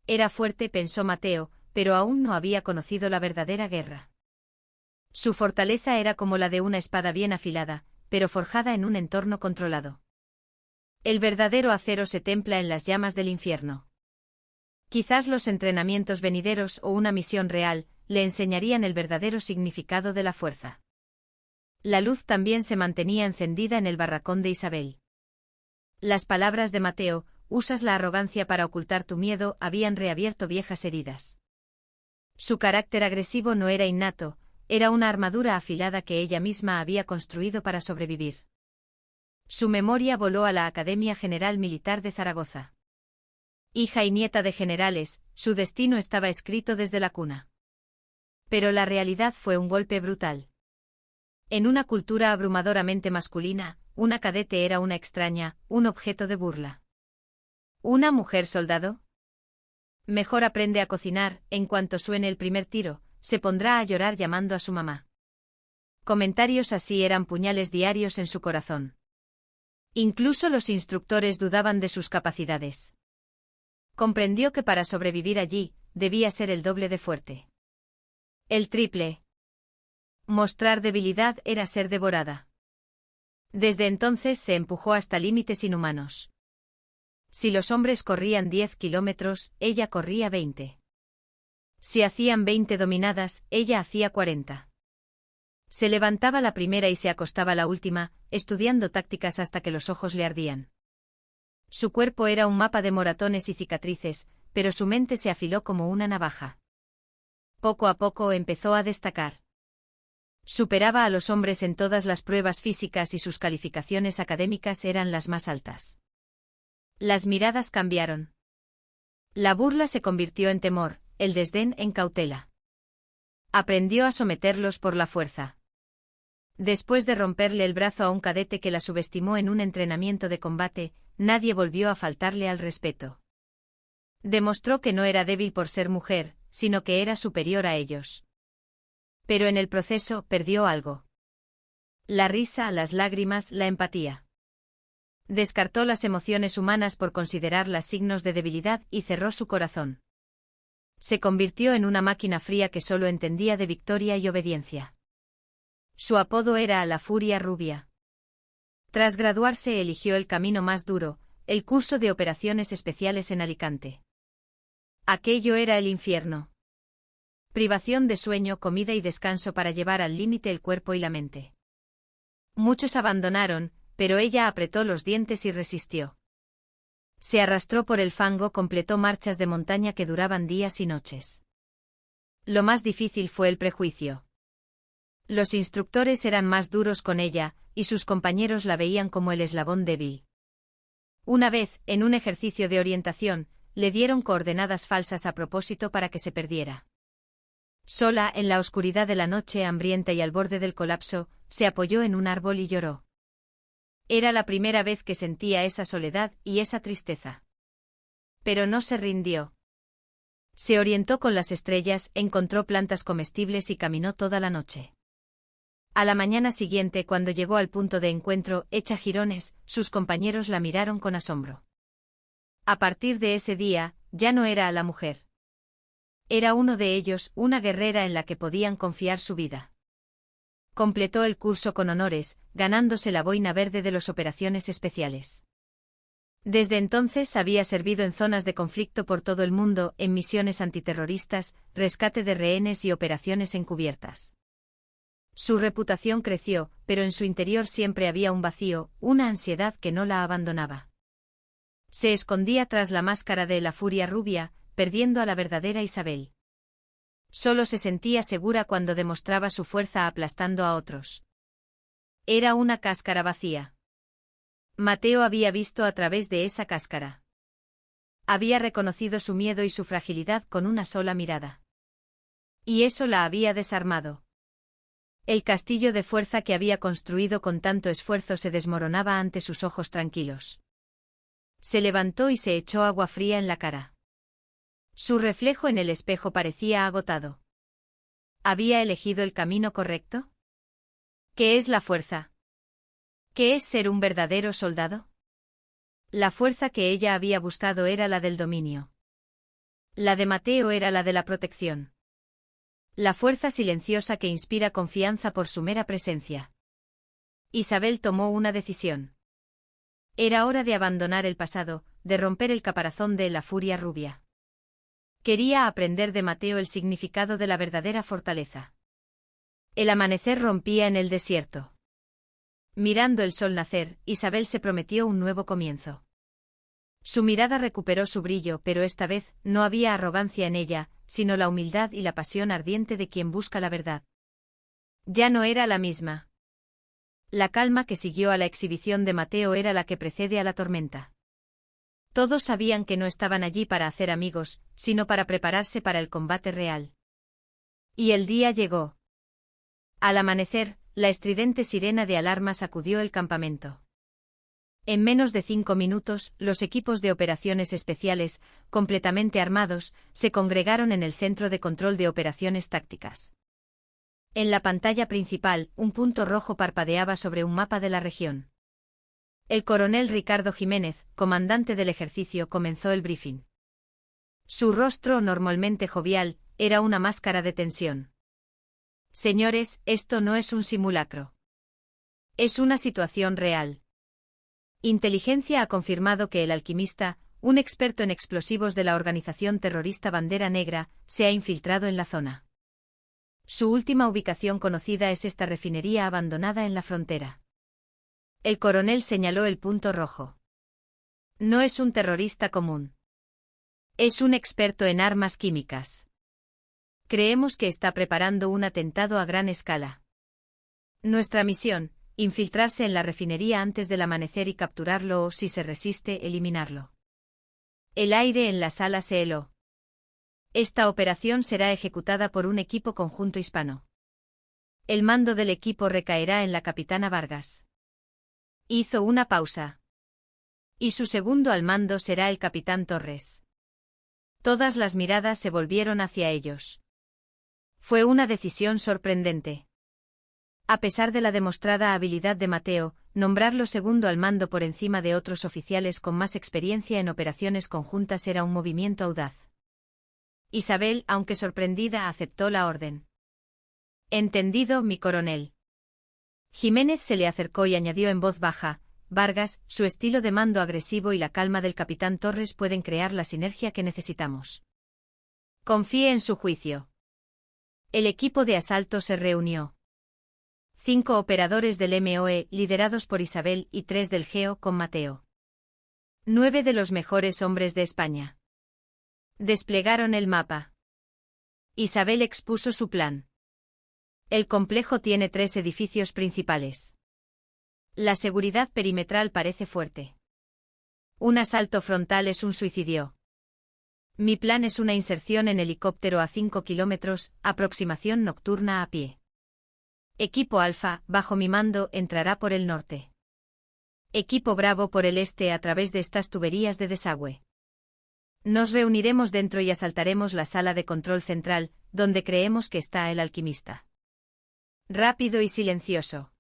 Era fuerte, pensó Mateo, pero aún no había conocido la verdadera guerra. Su fortaleza era como la de una espada bien afilada, pero forjada en un entorno controlado. El verdadero acero se templa en las llamas del infierno. Quizás los entrenamientos venideros o una misión real le enseñarían el verdadero significado de la fuerza. La luz también se mantenía encendida en el barracón de Isabel. Las palabras de Mateo: «Usas la arrogancia para ocultar tu miedo», habían reabierto viejas heridas. Su carácter agresivo no era innato, era una armadura afilada que ella misma había construido para sobrevivir. Su memoria voló a la Academia General Militar de Zaragoza. Hija y nieta de generales, su destino estaba escrito desde la cuna. Pero la realidad fue un golpe brutal. En una cultura abrumadoramente masculina, una cadete era una extraña, un objeto de burla. ¿Una mujer soldado? Mejor aprende a cocinar, en cuanto suene el primer tiro, se pondrá a llorar llamando a su mamá. Comentarios así eran puñales diarios en su corazón. Incluso los instructores dudaban de sus capacidades. Comprendió que para sobrevivir allí, debía ser el doble de fuerte. El triple. Mostrar debilidad era ser devorada. Desde entonces se empujó hasta límites inhumanos. Si los hombres corrían 10 kilómetros, ella corría 20. Si hacían 20 dominadas, ella hacía 40. Se levantaba la primera y se acostaba la última, estudiando tácticas hasta que los ojos le ardían. Su cuerpo era un mapa de moratones y cicatrices, pero su mente se afiló como una navaja. poco a poco empezó a destacar. Superaba a los hombres en todas las pruebas físicas y sus calificaciones académicas eran las más altas. Las miradas cambiaron. La burla se convirtió en temor, el desdén en cautela. Aprendió a someterlos por la fuerza. Después de romperle el brazo a un cadete que la subestimó en un entrenamiento de combate, nadie volvió a faltarle al respeto. Demostró que no era débil por ser mujer, sino que era superior a ellos. Pero en el proceso perdió algo. La risa, las lágrimas, la empatía. Descartó las emociones humanas por considerarlas signos de debilidad y cerró su corazón. Se convirtió en una máquina fría que solo entendía de victoria y obediencia. Su apodo era la Furia Rubia. Tras graduarse eligió el camino más duro, el curso de operaciones especiales en Alicante. Aquello era el infierno. Privación de sueño, comida y descanso para llevar al límite el cuerpo y la mente. Muchos abandonaron, pero ella apretó los dientes y resistió. Se arrastró por el fango, completó marchas de montaña que duraban días y noches. Lo más difícil fue el prejuicio. Los instructores eran más duros con ella, y sus compañeros la veían como el eslabón débil. Una vez, en un ejercicio de orientación, le dieron coordenadas falsas a propósito para que se perdiera. Sola, en la oscuridad de la noche hambrienta y al borde del colapso, se apoyó en un árbol y lloró. Era la primera vez que sentía esa soledad y esa tristeza. Pero no se rindió. Se orientó con las estrellas, encontró plantas comestibles y caminó toda la noche. A la mañana siguiente, cuando llegó al punto de encuentro, hecha jirones, sus compañeros la miraron con asombro. A partir de ese día, ya no era a la mujer. Era uno de ellos, una guerrera en la que podían confiar su vida. Completó el curso con honores, ganándose la boina verde de las operaciones especiales. Desde entonces había servido en zonas de conflicto por todo el mundo, en misiones antiterroristas, rescate de rehenes y operaciones encubiertas. Su reputación creció, pero en su interior siempre había un vacío, una ansiedad que no la abandonaba. Se escondía tras la máscara de la Furia Rubia, perdiendo a la verdadera Isabel. Solo se sentía segura cuando demostraba su fuerza aplastando a otros. Era una cáscara vacía. Mateo había visto a través de esa cáscara. Había reconocido su miedo y su fragilidad con una sola mirada. Y eso la había desarmado. El castillo de fuerza que había construido con tanto esfuerzo se desmoronaba ante sus ojos tranquilos. Se levantó y se echó agua fría en la cara. Su reflejo en el espejo parecía agotado. ¿Había elegido el camino correcto? ¿Qué es la fuerza? ¿Qué es ser un verdadero soldado? La fuerza que ella había buscado era la del dominio. La de Mateo era la de la protección. La fuerza silenciosa que inspira confianza por su mera presencia. Isabel tomó una decisión. Era hora de abandonar el pasado, de romper el caparazón de la Furia Rubia. Quería aprender de Mateo el significado de la verdadera fortaleza. El amanecer rompía en el desierto. Mirando el sol nacer, Isabel se prometió un nuevo comienzo. Su mirada recuperó su brillo, pero esta vez no había arrogancia en ella, sino la humildad y la pasión ardiente de quien busca la verdad. Ya no era la misma. La calma que siguió a la exhibición de Mateo era la que precede a la tormenta. Todos sabían que no estaban allí para hacer amigos, sino para prepararse para el combate real. Y el día llegó. Al amanecer, la estridente sirena de alarma sacudió el campamento. En menos de 5 minutos, los equipos de operaciones especiales, completamente armados, se congregaron en el centro de control de operaciones tácticas. En la pantalla principal, un punto rojo parpadeaba sobre un mapa de la región. El coronel Ricardo Jiménez, comandante del ejercicio, comenzó el briefing. Su rostro, normalmente jovial, era una máscara de tensión. Señores, esto no es un simulacro. Es una situación real. Inteligencia ha confirmado que el alquimista, un experto en explosivos de la organización terrorista Bandera Negra, se ha infiltrado en la zona. Su última ubicación conocida es esta refinería abandonada en la frontera. El coronel señaló el punto rojo. No es un terrorista común. Es un experto en armas químicas. Creemos que está preparando un atentado a gran escala. Nuestra misión, infiltrarse en la refinería antes del amanecer y capturarlo o, si se resiste, eliminarlo. El aire en la sala se heló. Esta operación será ejecutada por un equipo conjunto hispano. El mando del equipo recaerá en la capitana Vargas. Hizo una pausa. Y su segundo al mando será el capitán Torres. Todas las miradas se volvieron hacia ellos. Fue una decisión sorprendente. A pesar de la demostrada habilidad de Mateo, nombrarlo segundo al mando por encima de otros oficiales con más experiencia en operaciones conjuntas era un movimiento audaz. Isabel, aunque sorprendida, aceptó la orden. Entendido, mi coronel. Jiménez se le acercó y añadió en voz baja: Vargas, su estilo de mando agresivo y la calma del capitán Torres pueden crear la sinergia que necesitamos. Confíe en su juicio. El equipo de asalto se reunió. 5 operadores del MOE, liderados por Isabel, y 3 del GEO, con Mateo. 9 de los mejores hombres de España. Desplegaron el mapa. Isabel expuso su plan. El complejo tiene 3 edificios principales. La seguridad perimetral parece fuerte. Un asalto frontal es un suicidio. Mi plan es una inserción en helicóptero a 5 kilómetros, aproximación nocturna a pie. Equipo Alfa, bajo mi mando, entrará por el norte. Equipo Bravo por el este a través de estas tuberías de desagüe. Nos reuniremos dentro y asaltaremos la sala de control central, donde creemos que está el alquimista. Rápido y silencioso.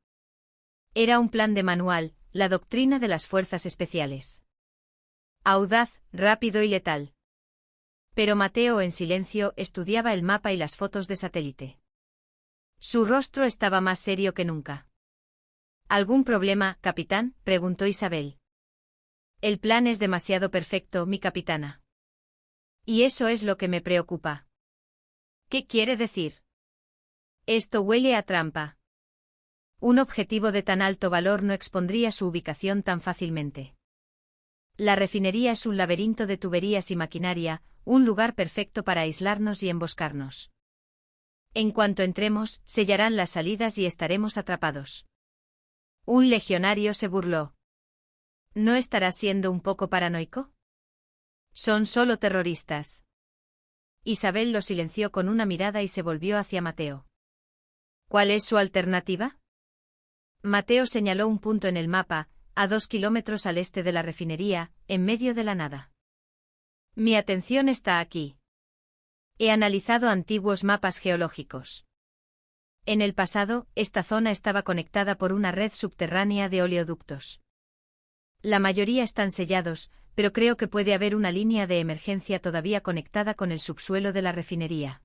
Era un plan de manual, la doctrina de las fuerzas especiales. Audaz, rápido y letal. Pero Mateo, en silencio, estudiaba el mapa y las fotos de satélite. Su rostro estaba más serio que nunca. ¿Algún problema, capitán?, preguntó Isabel. El plan es demasiado perfecto, mi capitana. Y eso es lo que me preocupa. ¿Qué quiere decir? Esto huele a trampa. Un objetivo de tan alto valor no expondría su ubicación tan fácilmente. La refinería es un laberinto de tuberías y maquinaria, un lugar perfecto para aislarnos y emboscarnos. En cuanto entremos, sellarán las salidas y estaremos atrapados. Un legionario se burló. ¿No estará siendo un poco paranoico? Son solo terroristas. Isabel lo silenció con una mirada y se volvió hacia Mateo. ¿Cuál es su alternativa? Mateo señaló un punto en el mapa, a 2 kilómetros al este de la refinería, en medio de la nada. Mi atención está aquí. He analizado antiguos mapas geológicos. En el pasado, esta zona estaba conectada por una red subterránea de oleoductos. La mayoría están sellados, pero creo que puede haber una línea de emergencia todavía conectada con el subsuelo de la refinería.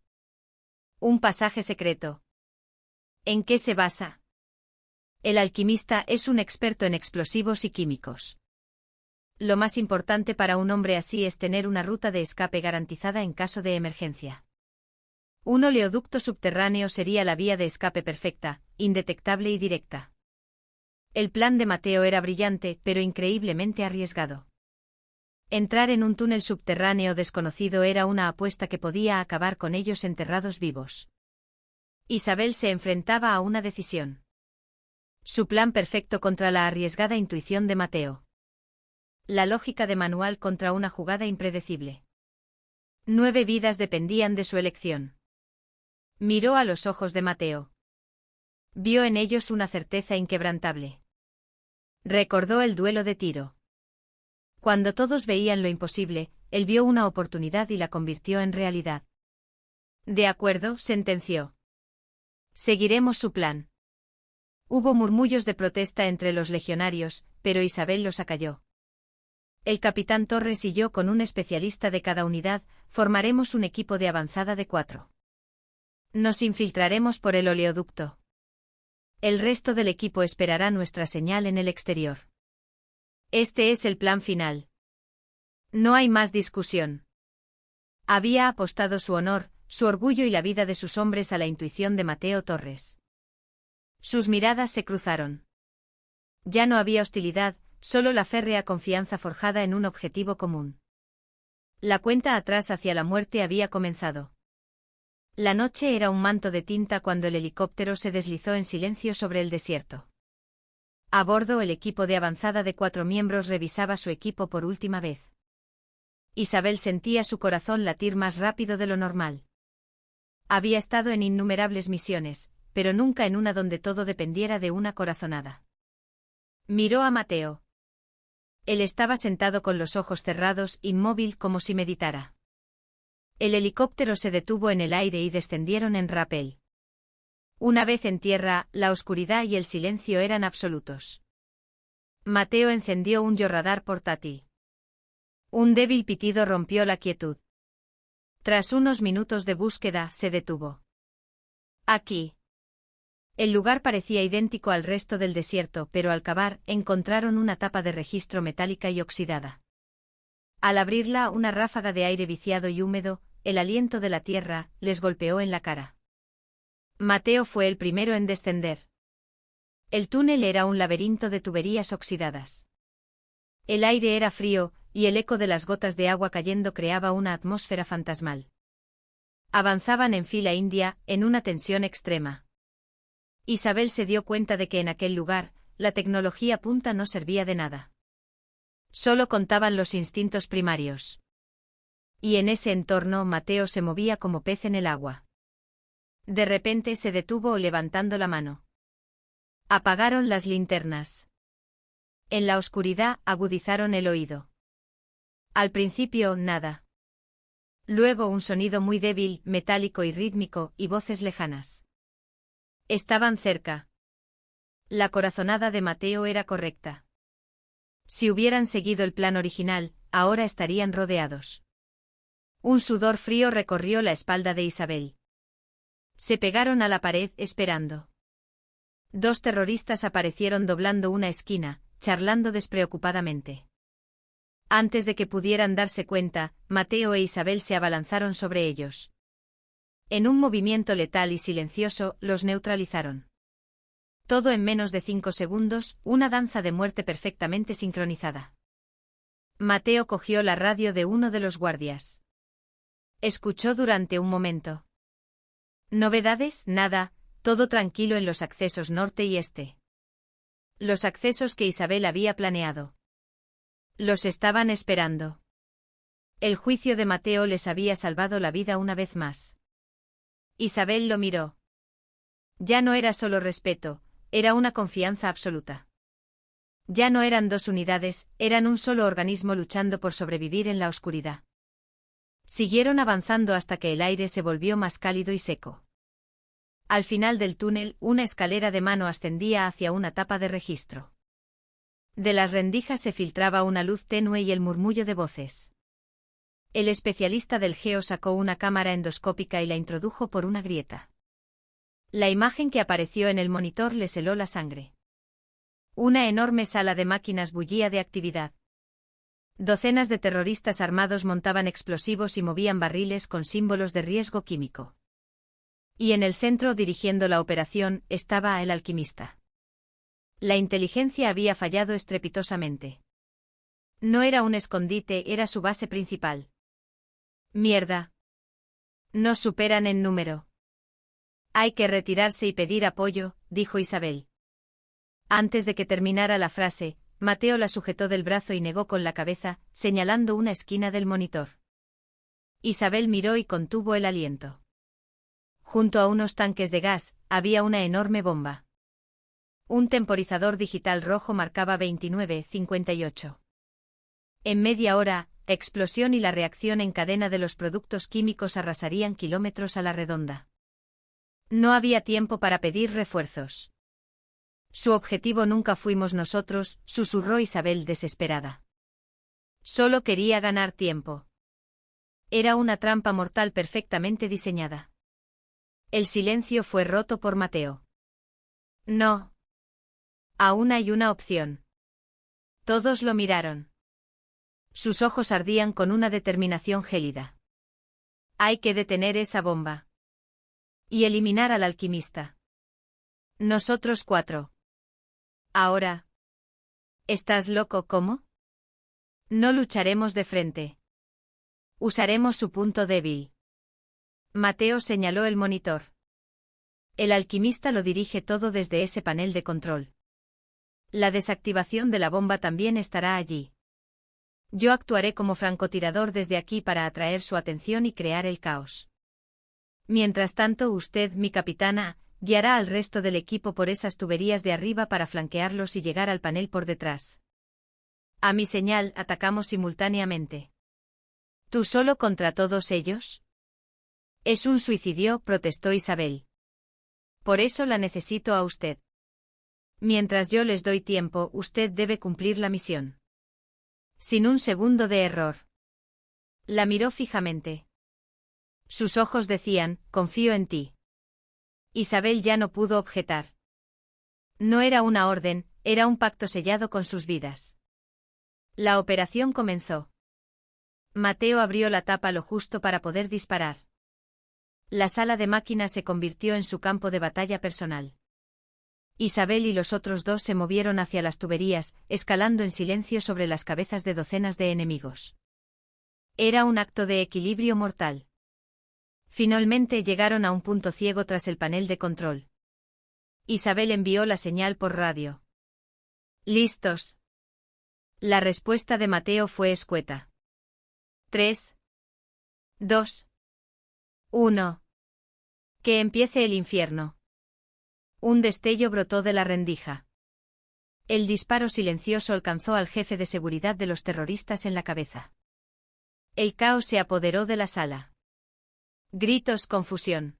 Un pasaje secreto. ¿En qué se basa? El alquimista es un experto en explosivos y químicos. Lo más importante para un hombre así es tener una ruta de escape garantizada en caso de emergencia. Un oleoducto subterráneo sería la vía de escape perfecta, indetectable y directa. El plan de Mateo era brillante, pero increíblemente arriesgado. Entrar en un túnel subterráneo desconocido era una apuesta que podía acabar con ellos enterrados vivos. Isabel se enfrentaba a una decisión. Su plan perfecto contra la arriesgada intuición de Mateo. La lógica de manual contra una jugada impredecible. 9 vidas dependían de su elección. Miró a los ojos de Mateo. Vio en ellos una certeza inquebrantable. Recordó el duelo de Tiro. Cuando todos veían lo imposible, él vio una oportunidad y la convirtió en realidad. De acuerdo, sentenció. Seguiremos su plan. Hubo murmullos de protesta entre los legionarios, pero Isabel los acalló. El capitán Torres y yo, con un especialista de cada unidad, formaremos un equipo de avanzada de 4. Nos infiltraremos por el oleoducto. El resto del equipo esperará nuestra señal en el exterior. Este es el plan final. No hay más discusión. Había apostado su honor, su orgullo y la vida de sus hombres a la intuición de Mateo Torres. Sus miradas se cruzaron. Ya no había hostilidad, solo la férrea confianza forjada en un objetivo común. La cuenta atrás hacia la muerte había comenzado. La noche era un manto de tinta cuando el helicóptero se deslizó en silencio sobre el desierto. A bordo, el equipo de avanzada de 4 miembros revisaba su equipo por última vez. Isabel sentía su corazón latir más rápido de lo normal. Había estado en innumerables misiones, pero nunca en una donde todo dependiera de una corazonada. Miró a Mateo. Él estaba sentado con los ojos cerrados, inmóvil como si meditara. El helicóptero se detuvo en el aire y descendieron en rappel. Una vez en tierra, la oscuridad y el silencio eran absolutos. Mateo encendió un radar portátil. Un débil pitido rompió la quietud. Tras unos minutos de búsqueda, se detuvo. Aquí. El lugar parecía idéntico al resto del desierto, pero al cavar, encontraron una tapa de registro metálica y oxidada. Al abrirla, una ráfaga de aire viciado y húmedo, el aliento de la tierra, les golpeó en la cara. Mateo fue el primero en descender. El túnel era un laberinto de tuberías oxidadas. El aire era frío, y el eco de las gotas de agua cayendo creaba una atmósfera fantasmal. Avanzaban en fila india, en una tensión extrema. Isabel se dio cuenta de que en aquel lugar, la tecnología punta no servía de nada. Solo contaban los instintos primarios. Y en ese entorno Mateo se movía como pez en el agua. De repente se detuvo levantando la mano. Apagaron las linternas. En la oscuridad agudizaron el oído. Al principio, nada. Luego un sonido muy débil, metálico y rítmico, y voces lejanas. Estaban cerca. La corazonada de Mateo era correcta. Si hubieran seguido el plan original, ahora estarían rodeados. Un sudor frío recorrió la espalda de Isabel. Se pegaron a la pared esperando. 2 terroristas aparecieron doblando una esquina, charlando despreocupadamente. Antes de que pudieran darse cuenta, Mateo e Isabel se abalanzaron sobre ellos. En un movimiento letal y silencioso, los neutralizaron. Todo en menos de 5 segundos, una danza de muerte perfectamente sincronizada. Mateo cogió la radio de uno de los guardias. Escuchó durante un momento. Novedades, nada, todo tranquilo en los accesos norte y este. Los accesos que Isabel había planeado. Los estaban esperando. El juicio de Mateo les había salvado la vida una vez más. Isabel lo miró. Ya no era solo respeto, era una confianza absoluta. Ya no eran 2 unidades, eran un solo organismo luchando por sobrevivir en la oscuridad. Siguieron avanzando hasta que el aire se volvió más cálido y seco. Al final del túnel, una escalera de mano ascendía hacia una tapa de registro. De las rendijas se filtraba una luz tenue y el murmullo de voces. El especialista del geo sacó una cámara endoscópica y la introdujo por una grieta. La imagen que apareció en el monitor les heló la sangre. Una enorme sala de máquinas bullía de actividad. Docenas de terroristas armados montaban explosivos y movían barriles con símbolos de riesgo químico. Y en el centro, dirigiendo la operación, estaba el alquimista. La inteligencia había fallado estrepitosamente. No era un escondite, era su base principal. Mierda. Nos superan en número. Hay que retirarse y pedir apoyo, dijo Isabel. Antes de que terminara la frase, Mateo la sujetó del brazo y negó con la cabeza, señalando una esquina del monitor. Isabel miró y contuvo el aliento. Junto a unos tanques de gas, había una enorme bomba. Un temporizador digital rojo marcaba 29:58. En media hora, explosión y la reacción en cadena de los productos químicos arrasarían kilómetros a la redonda. No había tiempo para pedir refuerzos. Su objetivo nunca fuimos nosotros, susurró Isabel desesperada. Solo quería ganar tiempo. Era una trampa mortal perfectamente diseñada. El silencio fue roto por Mateo. No. Aún hay una opción. Todos lo miraron. Sus ojos ardían con una determinación gélida. Hay que detener esa bomba. Y eliminar al alquimista. Nosotros 4. Ahora. ¿Estás loco? ¿Cómo? No lucharemos de frente. Usaremos su punto débil. Mateo señaló el monitor. El alquimista lo dirige todo desde ese panel de control. La desactivación de la bomba también estará allí. Yo actuaré como francotirador desde aquí para atraer su atención y crear el caos. Mientras tanto, usted, mi capitana, guiará al resto del equipo por esas tuberías de arriba para flanquearlos y llegar al panel por detrás. A mi señal, atacamos simultáneamente. ¿Tú solo contra todos ellos? Es un suicidio, protestó Isabel. Por eso la necesito a usted. Mientras yo les doy tiempo, usted debe cumplir la misión. Sin un segundo de error. La miró fijamente. Sus ojos decían, confío en ti. Isabel ya no pudo objetar. No era una orden, era un pacto sellado con sus vidas. La operación comenzó. Mateo abrió la tapa lo justo para poder disparar. La sala de máquinas se convirtió en su campo de batalla personal. Isabel y los otros dos se movieron hacia las tuberías, escalando en silencio sobre las cabezas de docenas de enemigos. Era un acto de equilibrio mortal. Finalmente llegaron a un punto ciego tras el panel de control. Isabel envió la señal por radio. ¿Listos? La respuesta de Mateo fue escueta. 3, 2, 1. Que empiece el infierno. Un destello brotó de la rendija. El disparo silencioso alcanzó al jefe de seguridad de los terroristas en la cabeza. El caos se apoderó de la sala. Gritos, confusión.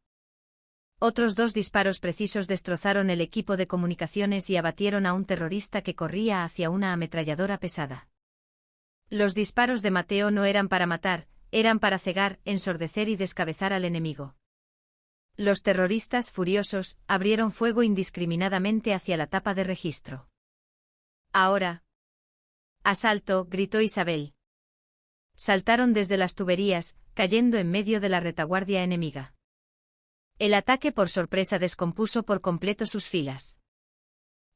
Otros dos disparos precisos destrozaron el equipo de comunicaciones y abatieron a un terrorista que corría hacia una ametralladora pesada. Los disparos de Mateo no eran para matar, eran para cegar, ensordecer y descabezar al enemigo. Los terroristas, furiosos, abrieron fuego indiscriminadamente hacia la tapa de registro. Ahora. Asalto, gritó Isabel. Saltaron desde las tuberías, cayendo en medio de la retaguardia enemiga. El ataque por sorpresa descompuso por completo sus filas.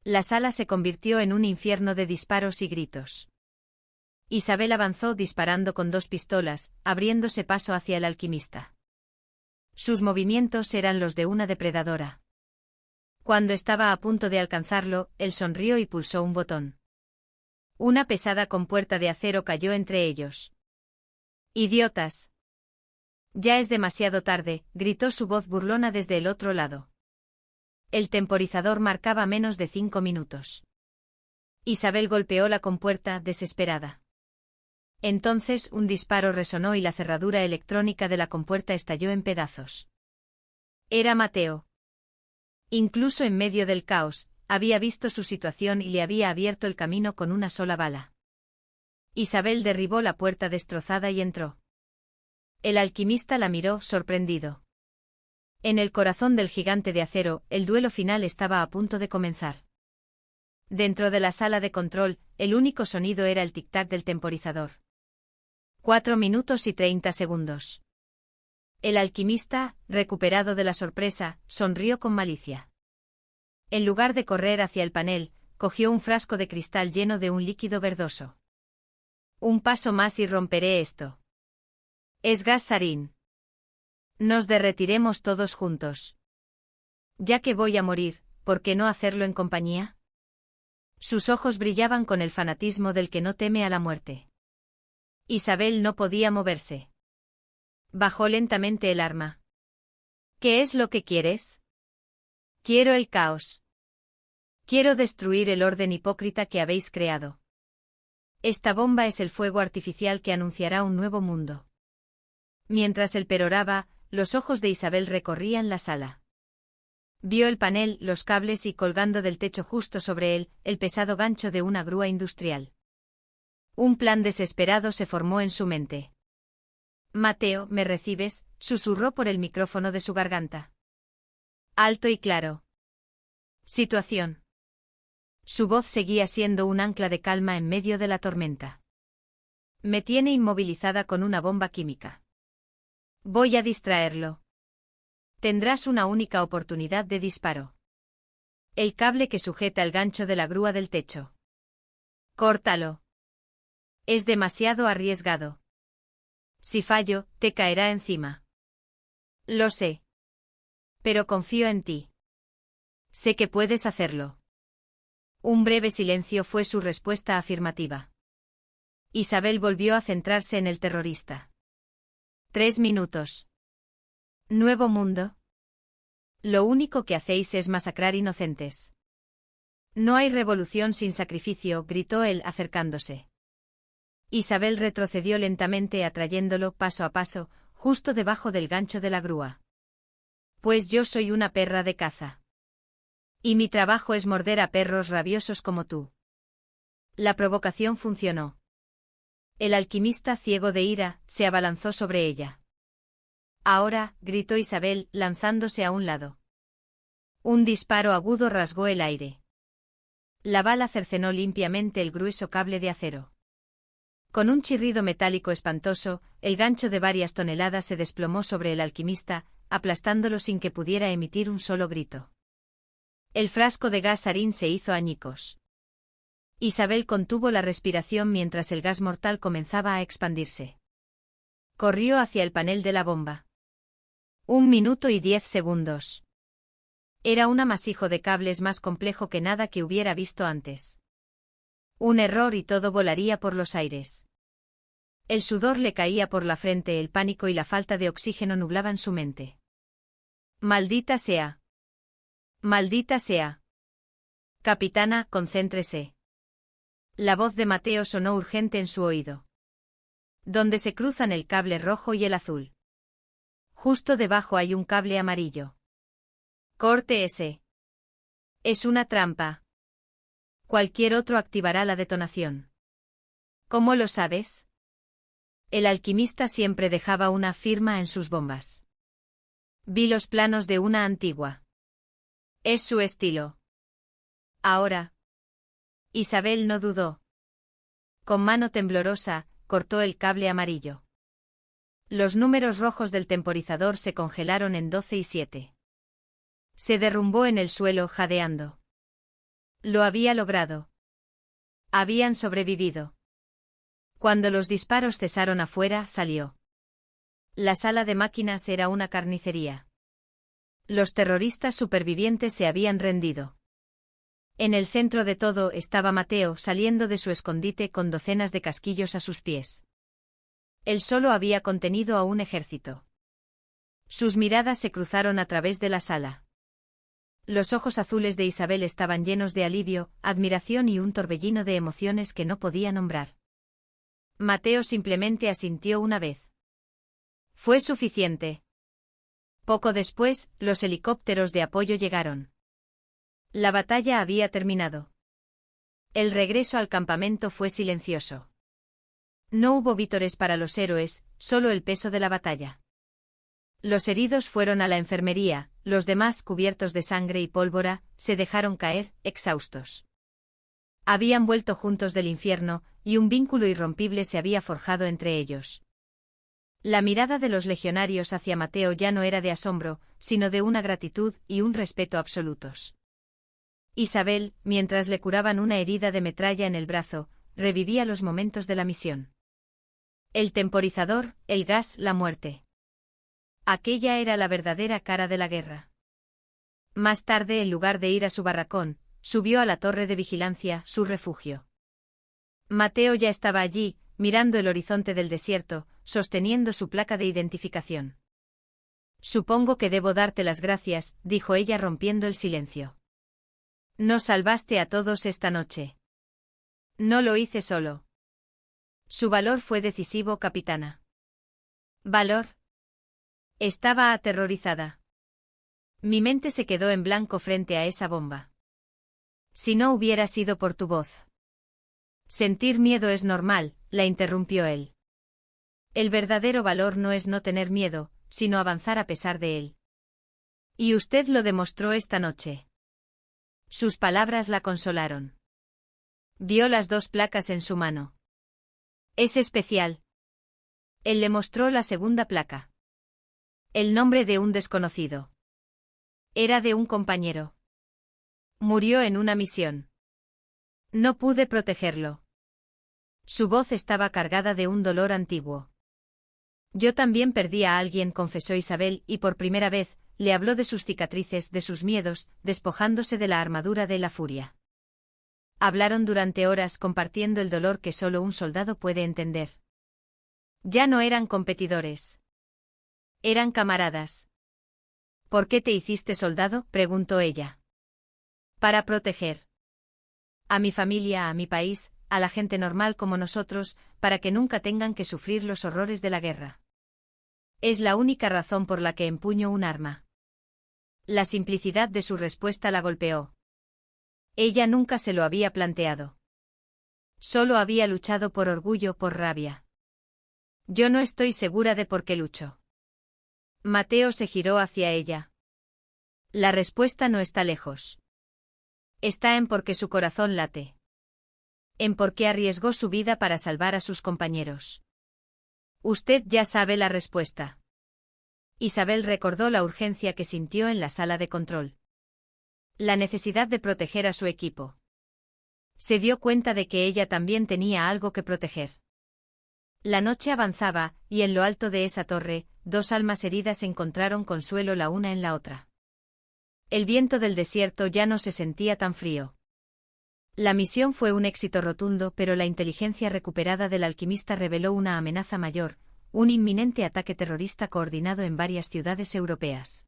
La sala se convirtió en un infierno de disparos y gritos. Isabel avanzó disparando con 2 pistolas, abriéndose paso hacia el alquimista. Sus movimientos eran los de una depredadora. Cuando estaba a punto de alcanzarlo, él sonrió y pulsó un botón. Una pesada compuerta de acero cayó entre ellos. ¡Idiotas! Ya es demasiado tarde, gritó su voz burlona desde el otro lado. El temporizador marcaba menos de 5 minutos. Isabel golpeó la compuerta, desesperada. Entonces un disparo resonó y la cerradura electrónica de la compuerta estalló en pedazos. Era Mateo. Incluso en medio del caos, había visto su situación y le había abierto el camino con una sola bala. Isabel derribó la puerta destrozada y entró. El alquimista la miró, sorprendido. En el corazón del gigante de acero, el duelo final estaba a punto de comenzar. Dentro de la sala de control, el único sonido era el tic-tac del temporizador. 4 minutos y 30 segundos. El alquimista, recuperado de la sorpresa, sonrió con malicia. En lugar de correr hacia el panel, cogió un frasco de cristal lleno de un líquido verdoso. Un paso más y romperé esto. Es gas sarín. Nos derretiremos todos juntos. Ya que voy a morir, ¿por qué no hacerlo en compañía? Sus ojos brillaban con el fanatismo del que no teme a la muerte. Isabel no podía moverse. Bajó lentamente el arma. ¿Qué es lo que quieres? Quiero el caos. Quiero destruir el orden hipócrita que habéis creado. Esta bomba es el fuego artificial que anunciará un nuevo mundo. Mientras él peroraba, los ojos de Isabel recorrían la sala. Vio el panel, los cables y colgando del techo justo sobre él, el pesado gancho de una grúa industrial. Un plan desesperado se formó en su mente. Mateo, ¿me recibes?, susurró por el micrófono de su garganta. Alto y claro. Situación. Su voz seguía siendo un ancla de calma en medio de la tormenta. Me tiene inmovilizada con una bomba química. Voy a distraerlo. Tendrás una única oportunidad de disparo. El cable que sujeta el gancho de la grúa del techo. Córtalo. Es demasiado arriesgado. Si fallo, te caerá encima. Lo sé. Pero confío en ti. Sé que puedes hacerlo. Un breve silencio fue su respuesta afirmativa. Isabel volvió a centrarse en el terrorista. 3 minutos. Nuevo mundo. Lo único que hacéis es masacrar inocentes. No hay revolución sin sacrificio, gritó él acercándose. Isabel retrocedió lentamente atrayéndolo paso a paso, justo debajo del gancho de la grúa. Pues yo soy una perra de caza. Y mi trabajo es morder a perros rabiosos como tú. La provocación funcionó. El alquimista, ciego de ira, se abalanzó sobre ella. Ahora, gritó Isabel, lanzándose a un lado. Un disparo agudo rasgó el aire. La bala cercenó limpiamente el grueso cable de acero. Con un chirrido metálico espantoso, el gancho de varias toneladas se desplomó sobre el alquimista, aplastándolo sin que pudiera emitir un solo grito. El frasco de gas sarín se hizo añicos. Isabel contuvo la respiración mientras el gas mortal comenzaba a expandirse. Corrió hacia el panel de la bomba. 1 minuto y 10 segundos. Era un amasijo de cables más complejo que nada que hubiera visto antes. Un error y todo volaría por los aires. El sudor le caía por la frente, el pánico y la falta de oxígeno nublaban su mente. Maldita sea. Maldita sea. Capitana, concéntrese. La voz de Mateo sonó urgente en su oído. Donde se cruzan el cable rojo y el azul. Justo debajo hay un cable amarillo. Corte ese. Es una trampa. Cualquier otro activará la detonación. ¿Cómo lo sabes? El alquimista siempre dejaba una firma en sus bombas. Vi los planos de una antigua. Es su estilo. Ahora. Isabel no dudó. Con mano temblorosa, cortó el cable amarillo. Los números rojos del temporizador se congelaron en 12 y 7. Se derrumbó en el suelo jadeando. Lo había logrado. Habían sobrevivido. Cuando los disparos cesaron afuera, salió. La sala de máquinas era una carnicería. Los terroristas supervivientes se habían rendido. En el centro de todo estaba Mateo saliendo de su escondite con docenas de casquillos a sus pies. Él solo había contenido a un ejército. Sus miradas se cruzaron a través de la sala. Los ojos azules de Isabel estaban llenos de alivio, admiración y un torbellino de emociones que no podía nombrar. Mateo simplemente asintió una vez. Fue suficiente. Poco después, los helicópteros de apoyo llegaron. La batalla había terminado. El regreso al campamento fue silencioso. No hubo vítores para los héroes, solo el peso de la batalla. Los heridos fueron a la enfermería, los demás, cubiertos de sangre y pólvora, se dejaron caer, exhaustos. Habían vuelto juntos del infierno, y un vínculo irrompible se había forjado entre ellos. La mirada de los legionarios hacia Mateo ya no era de asombro, sino de una gratitud y un respeto absolutos. Isabel, mientras le curaban una herida de metralla en el brazo, revivía los momentos de la misión. El temporizador, el gas, la muerte. Aquella era la verdadera cara de la guerra. Más tarde, en lugar de ir a su barracón, subió a la torre de vigilancia, su refugio. Mateo ya estaba allí, mirando el horizonte del desierto, sosteniendo su placa de identificación. Supongo que debo darte las gracias, dijo ella rompiendo el silencio. Nos salvaste a todos esta noche. No lo hice solo. Su valor fue decisivo, capitana. ¿Valor? Estaba aterrorizada. Mi mente se quedó en blanco frente a esa bomba. Si no hubiera sido por tu voz. Sentir miedo es normal, la interrumpió él. El verdadero valor no es no tener miedo, sino avanzar a pesar de él. Y usted lo demostró esta noche. Sus palabras la consolaron. Vio las 2 placas en su mano. Es especial. Él le mostró la segunda placa. El nombre de un desconocido. Era de un compañero. Murió en una misión. No pude protegerlo. Su voz estaba cargada de un dolor antiguo. Yo también perdí a alguien, confesó Isabel, y por primera vez, le habló de sus cicatrices, de sus miedos, despojándose de la armadura de la furia. Hablaron durante horas compartiendo el dolor que solo un soldado puede entender. Ya no eran competidores. Eran camaradas. ¿Por qué te hiciste soldado?, preguntó ella. Para proteger a mi familia, a mi país, a la gente normal como nosotros, para que nunca tengan que sufrir los horrores de la guerra. Es la única razón por la que empuño un arma. La simplicidad de su respuesta la golpeó. Ella nunca se lo había planteado. Solo había luchado por orgullo, por rabia. Yo no estoy segura de por qué lucho. Mateo se giró hacia ella. La respuesta no está lejos. Está en por qué su corazón late. En por qué arriesgó su vida para salvar a sus compañeros. Usted ya sabe la respuesta. Isabel recordó la urgencia que sintió en la sala de control. La necesidad de proteger a su equipo. Se dio cuenta de que ella también tenía algo que proteger. La noche avanzaba, y en lo alto de esa torre, dos almas heridas encontraron consuelo la una en la otra. El viento del desierto ya no se sentía tan frío. La misión fue un éxito rotundo, pero la inteligencia recuperada del alquimista reveló una amenaza mayor, un inminente ataque terrorista coordinado en varias ciudades europeas.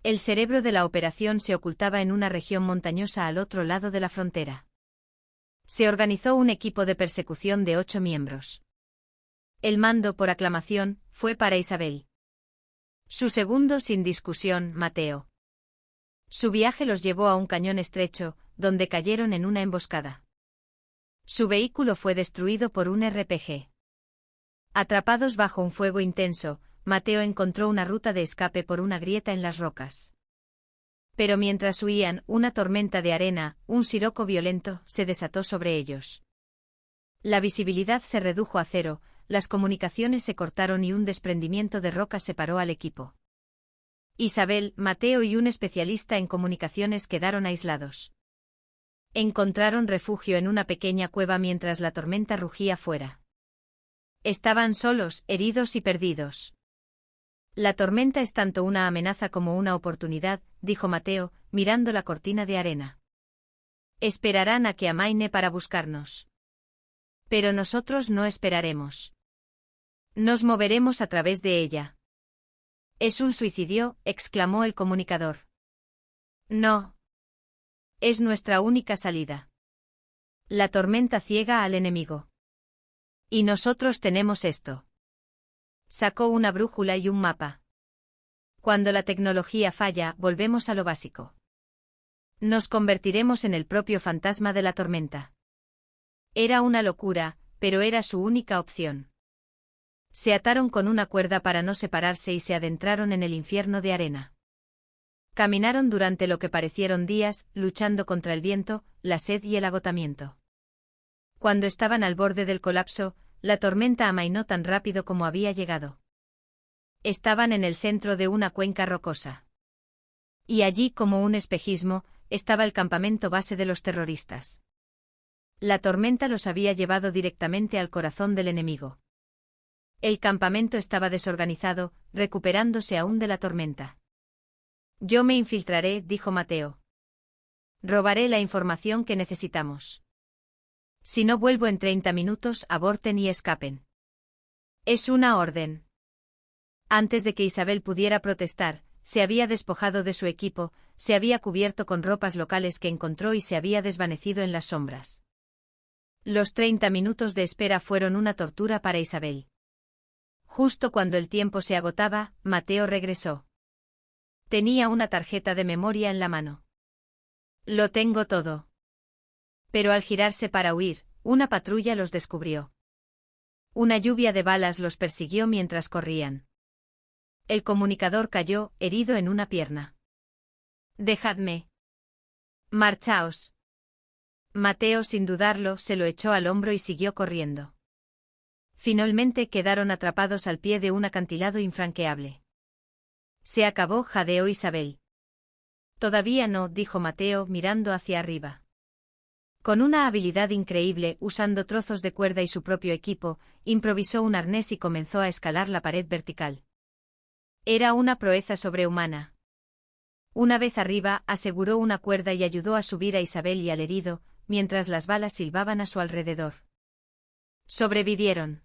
El cerebro de la operación se ocultaba en una región montañosa al otro lado de la frontera. Se organizó un equipo de persecución de 8 miembros. El mando, por aclamación, fue para Isabel. Su segundo, sin discusión, Mateo. Su viaje los llevó a un cañón estrecho, donde cayeron en una emboscada. Su vehículo fue destruido por un RPG. Atrapados bajo un fuego intenso, Mateo encontró una ruta de escape por una grieta en las rocas. Pero mientras huían, una tormenta de arena, un siroco violento, se desató sobre ellos. La visibilidad se redujo a cero, las comunicaciones se cortaron y un desprendimiento de roca separó al equipo. Isabel, Mateo y un especialista en comunicaciones quedaron aislados. Encontraron refugio en una pequeña cueva mientras la tormenta rugía fuera. Estaban solos, heridos y perdidos. La tormenta es tanto una amenaza como una oportunidad, dijo Mateo, mirando la cortina de arena. Esperarán a que amaine para buscarnos. Pero nosotros no esperaremos. Nos moveremos a través de ella. Es un suicidio, exclamó el comunicador. No. Es nuestra única salida. La tormenta ciega al enemigo. Y nosotros tenemos esto. Sacó una brújula y un mapa. Cuando la tecnología falla, volvemos a lo básico. Nos convertiremos en el propio fantasma de la tormenta. Era una locura, pero era su única opción. Se ataron con una cuerda para no separarse y se adentraron en el infierno de arena. Caminaron durante lo que parecieron días, luchando contra el viento, la sed y el agotamiento. Cuando estaban al borde del colapso, la tormenta amainó tan rápido como había llegado. Estaban en el centro de una cuenca rocosa. Y allí, como un espejismo, estaba el campamento base de los terroristas. La tormenta los había llevado directamente al corazón del enemigo. El campamento estaba desorganizado, recuperándose aún de la tormenta. Yo me infiltraré, dijo Mateo. Robaré la información que necesitamos. Si no vuelvo en 30 minutos, aborten y escapen. Es una orden. Antes de que Isabel pudiera protestar, se había despojado de su equipo, se había cubierto con ropas locales que encontró y se había desvanecido en las sombras. Los 30 minutos de espera fueron una tortura para Isabel. Justo cuando el tiempo se agotaba, Mateo regresó. Tenía una tarjeta de memoria en la mano. Lo tengo todo. Pero al girarse para huir, una patrulla los descubrió. Una lluvia de balas los persiguió mientras corrían. El comunicador cayó, herido en una pierna. Dejadme. Marchaos. Mateo, sin dudarlo, se lo echó al hombro y siguió corriendo. Finalmente quedaron atrapados al pie de un acantilado infranqueable. Se acabó, jadeó Isabel. Todavía no, dijo Mateo, mirando hacia arriba. Con una habilidad increíble, usando trozos de cuerda y su propio equipo, improvisó un arnés y comenzó a escalar la pared vertical. Era una proeza sobrehumana. Una vez arriba, aseguró una cuerda y ayudó a subir a Isabel y al herido, mientras las balas silbaban a su alrededor. Sobrevivieron.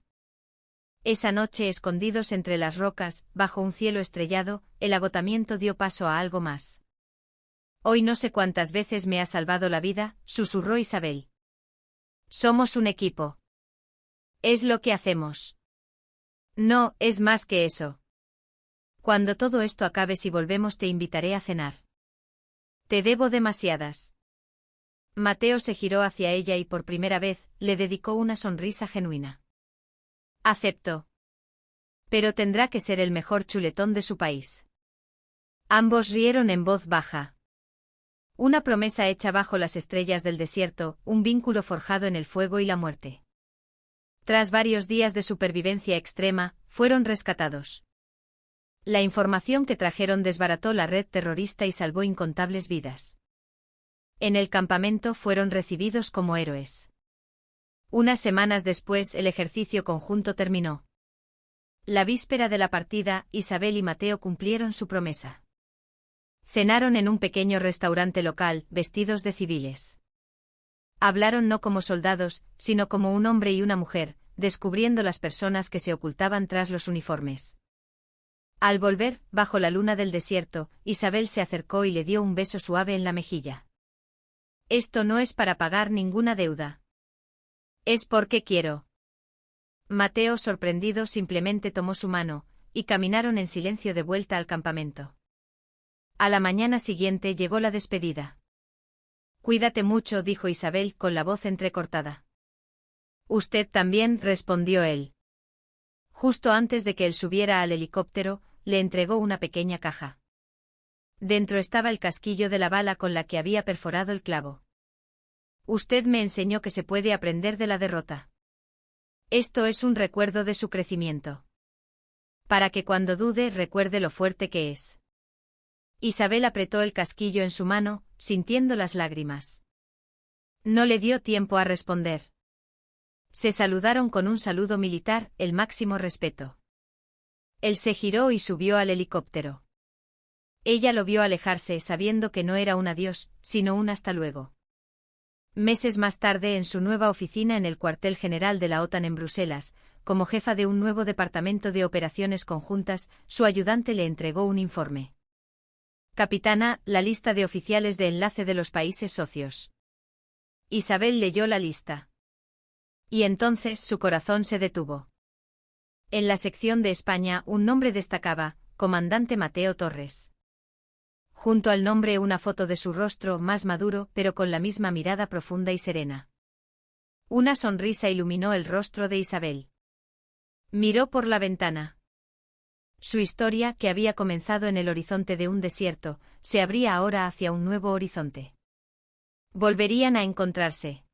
Esa noche, escondidos entre las rocas, bajo un cielo estrellado, el agotamiento dio paso a algo más. Hoy no sé cuántas veces me ha salvado la vida, susurró Isabel. Somos un equipo. Es lo que hacemos. No, es más que eso. Cuando todo esto acabe, si volvemos, te invitaré a cenar. Te debo demasiadas. Mateo se giró hacia ella y por primera vez le dedicó una sonrisa genuina. Aceptó. Pero tendrá que ser el mejor chuletón de su país. Ambos rieron en voz baja. Una promesa hecha bajo las estrellas del desierto, un vínculo forjado en el fuego y la muerte. Tras varios días de supervivencia extrema, fueron rescatados. La información que trajeron desbarató la red terrorista y salvó incontables vidas. En el campamento fueron recibidos como héroes. Unas semanas después, el ejercicio conjunto terminó. La víspera de la partida, Isabel y Mateo cumplieron su promesa. Cenaron en un pequeño restaurante local, vestidos de civiles. Hablaron no como soldados, sino como un hombre y una mujer, descubriendo las personas que se ocultaban tras los uniformes. Al volver, bajo la luna del desierto, Isabel se acercó y le dio un beso suave en la mejilla. Esto no es para pagar ninguna deuda. Es porque quiero. Mateo, sorprendido, simplemente tomó su mano, y caminaron en silencio de vuelta al campamento. A la mañana siguiente llegó la despedida. Cuídate mucho, dijo Isabel con la voz entrecortada. Usted también, respondió él. Justo antes de que él subiera al helicóptero, le entregó una pequeña caja. Dentro estaba el casquillo de la bala con la que había perforado el clavo. Usted me enseñó que se puede aprender de la derrota. Esto es un recuerdo de su crecimiento. Para que cuando dude recuerde lo fuerte que es. Isabel apretó el casquillo en su mano, sintiendo las lágrimas. No le dio tiempo a responder. Se saludaron con un saludo militar, el máximo respeto. Él se giró y subió al helicóptero. Ella lo vio alejarse, sabiendo que no era un adiós, sino un hasta luego. Meses más tarde, en su nueva oficina en el cuartel general de la OTAN en Bruselas, como jefa de un nuevo departamento de operaciones conjuntas, su ayudante le entregó un informe. Capitana, la lista de oficiales de enlace de los países socios. Isabel leyó la lista. Y entonces su corazón se detuvo. En la sección de España un nombre destacaba, Comandante Mateo Torres. Junto al nombre una foto de su rostro más maduro pero con la misma mirada profunda y serena. Una sonrisa iluminó el rostro de Isabel. Miró por la ventana. Su historia, que había comenzado en el horizonte de un desierto, se abría ahora hacia un nuevo horizonte. Volverían a encontrarse.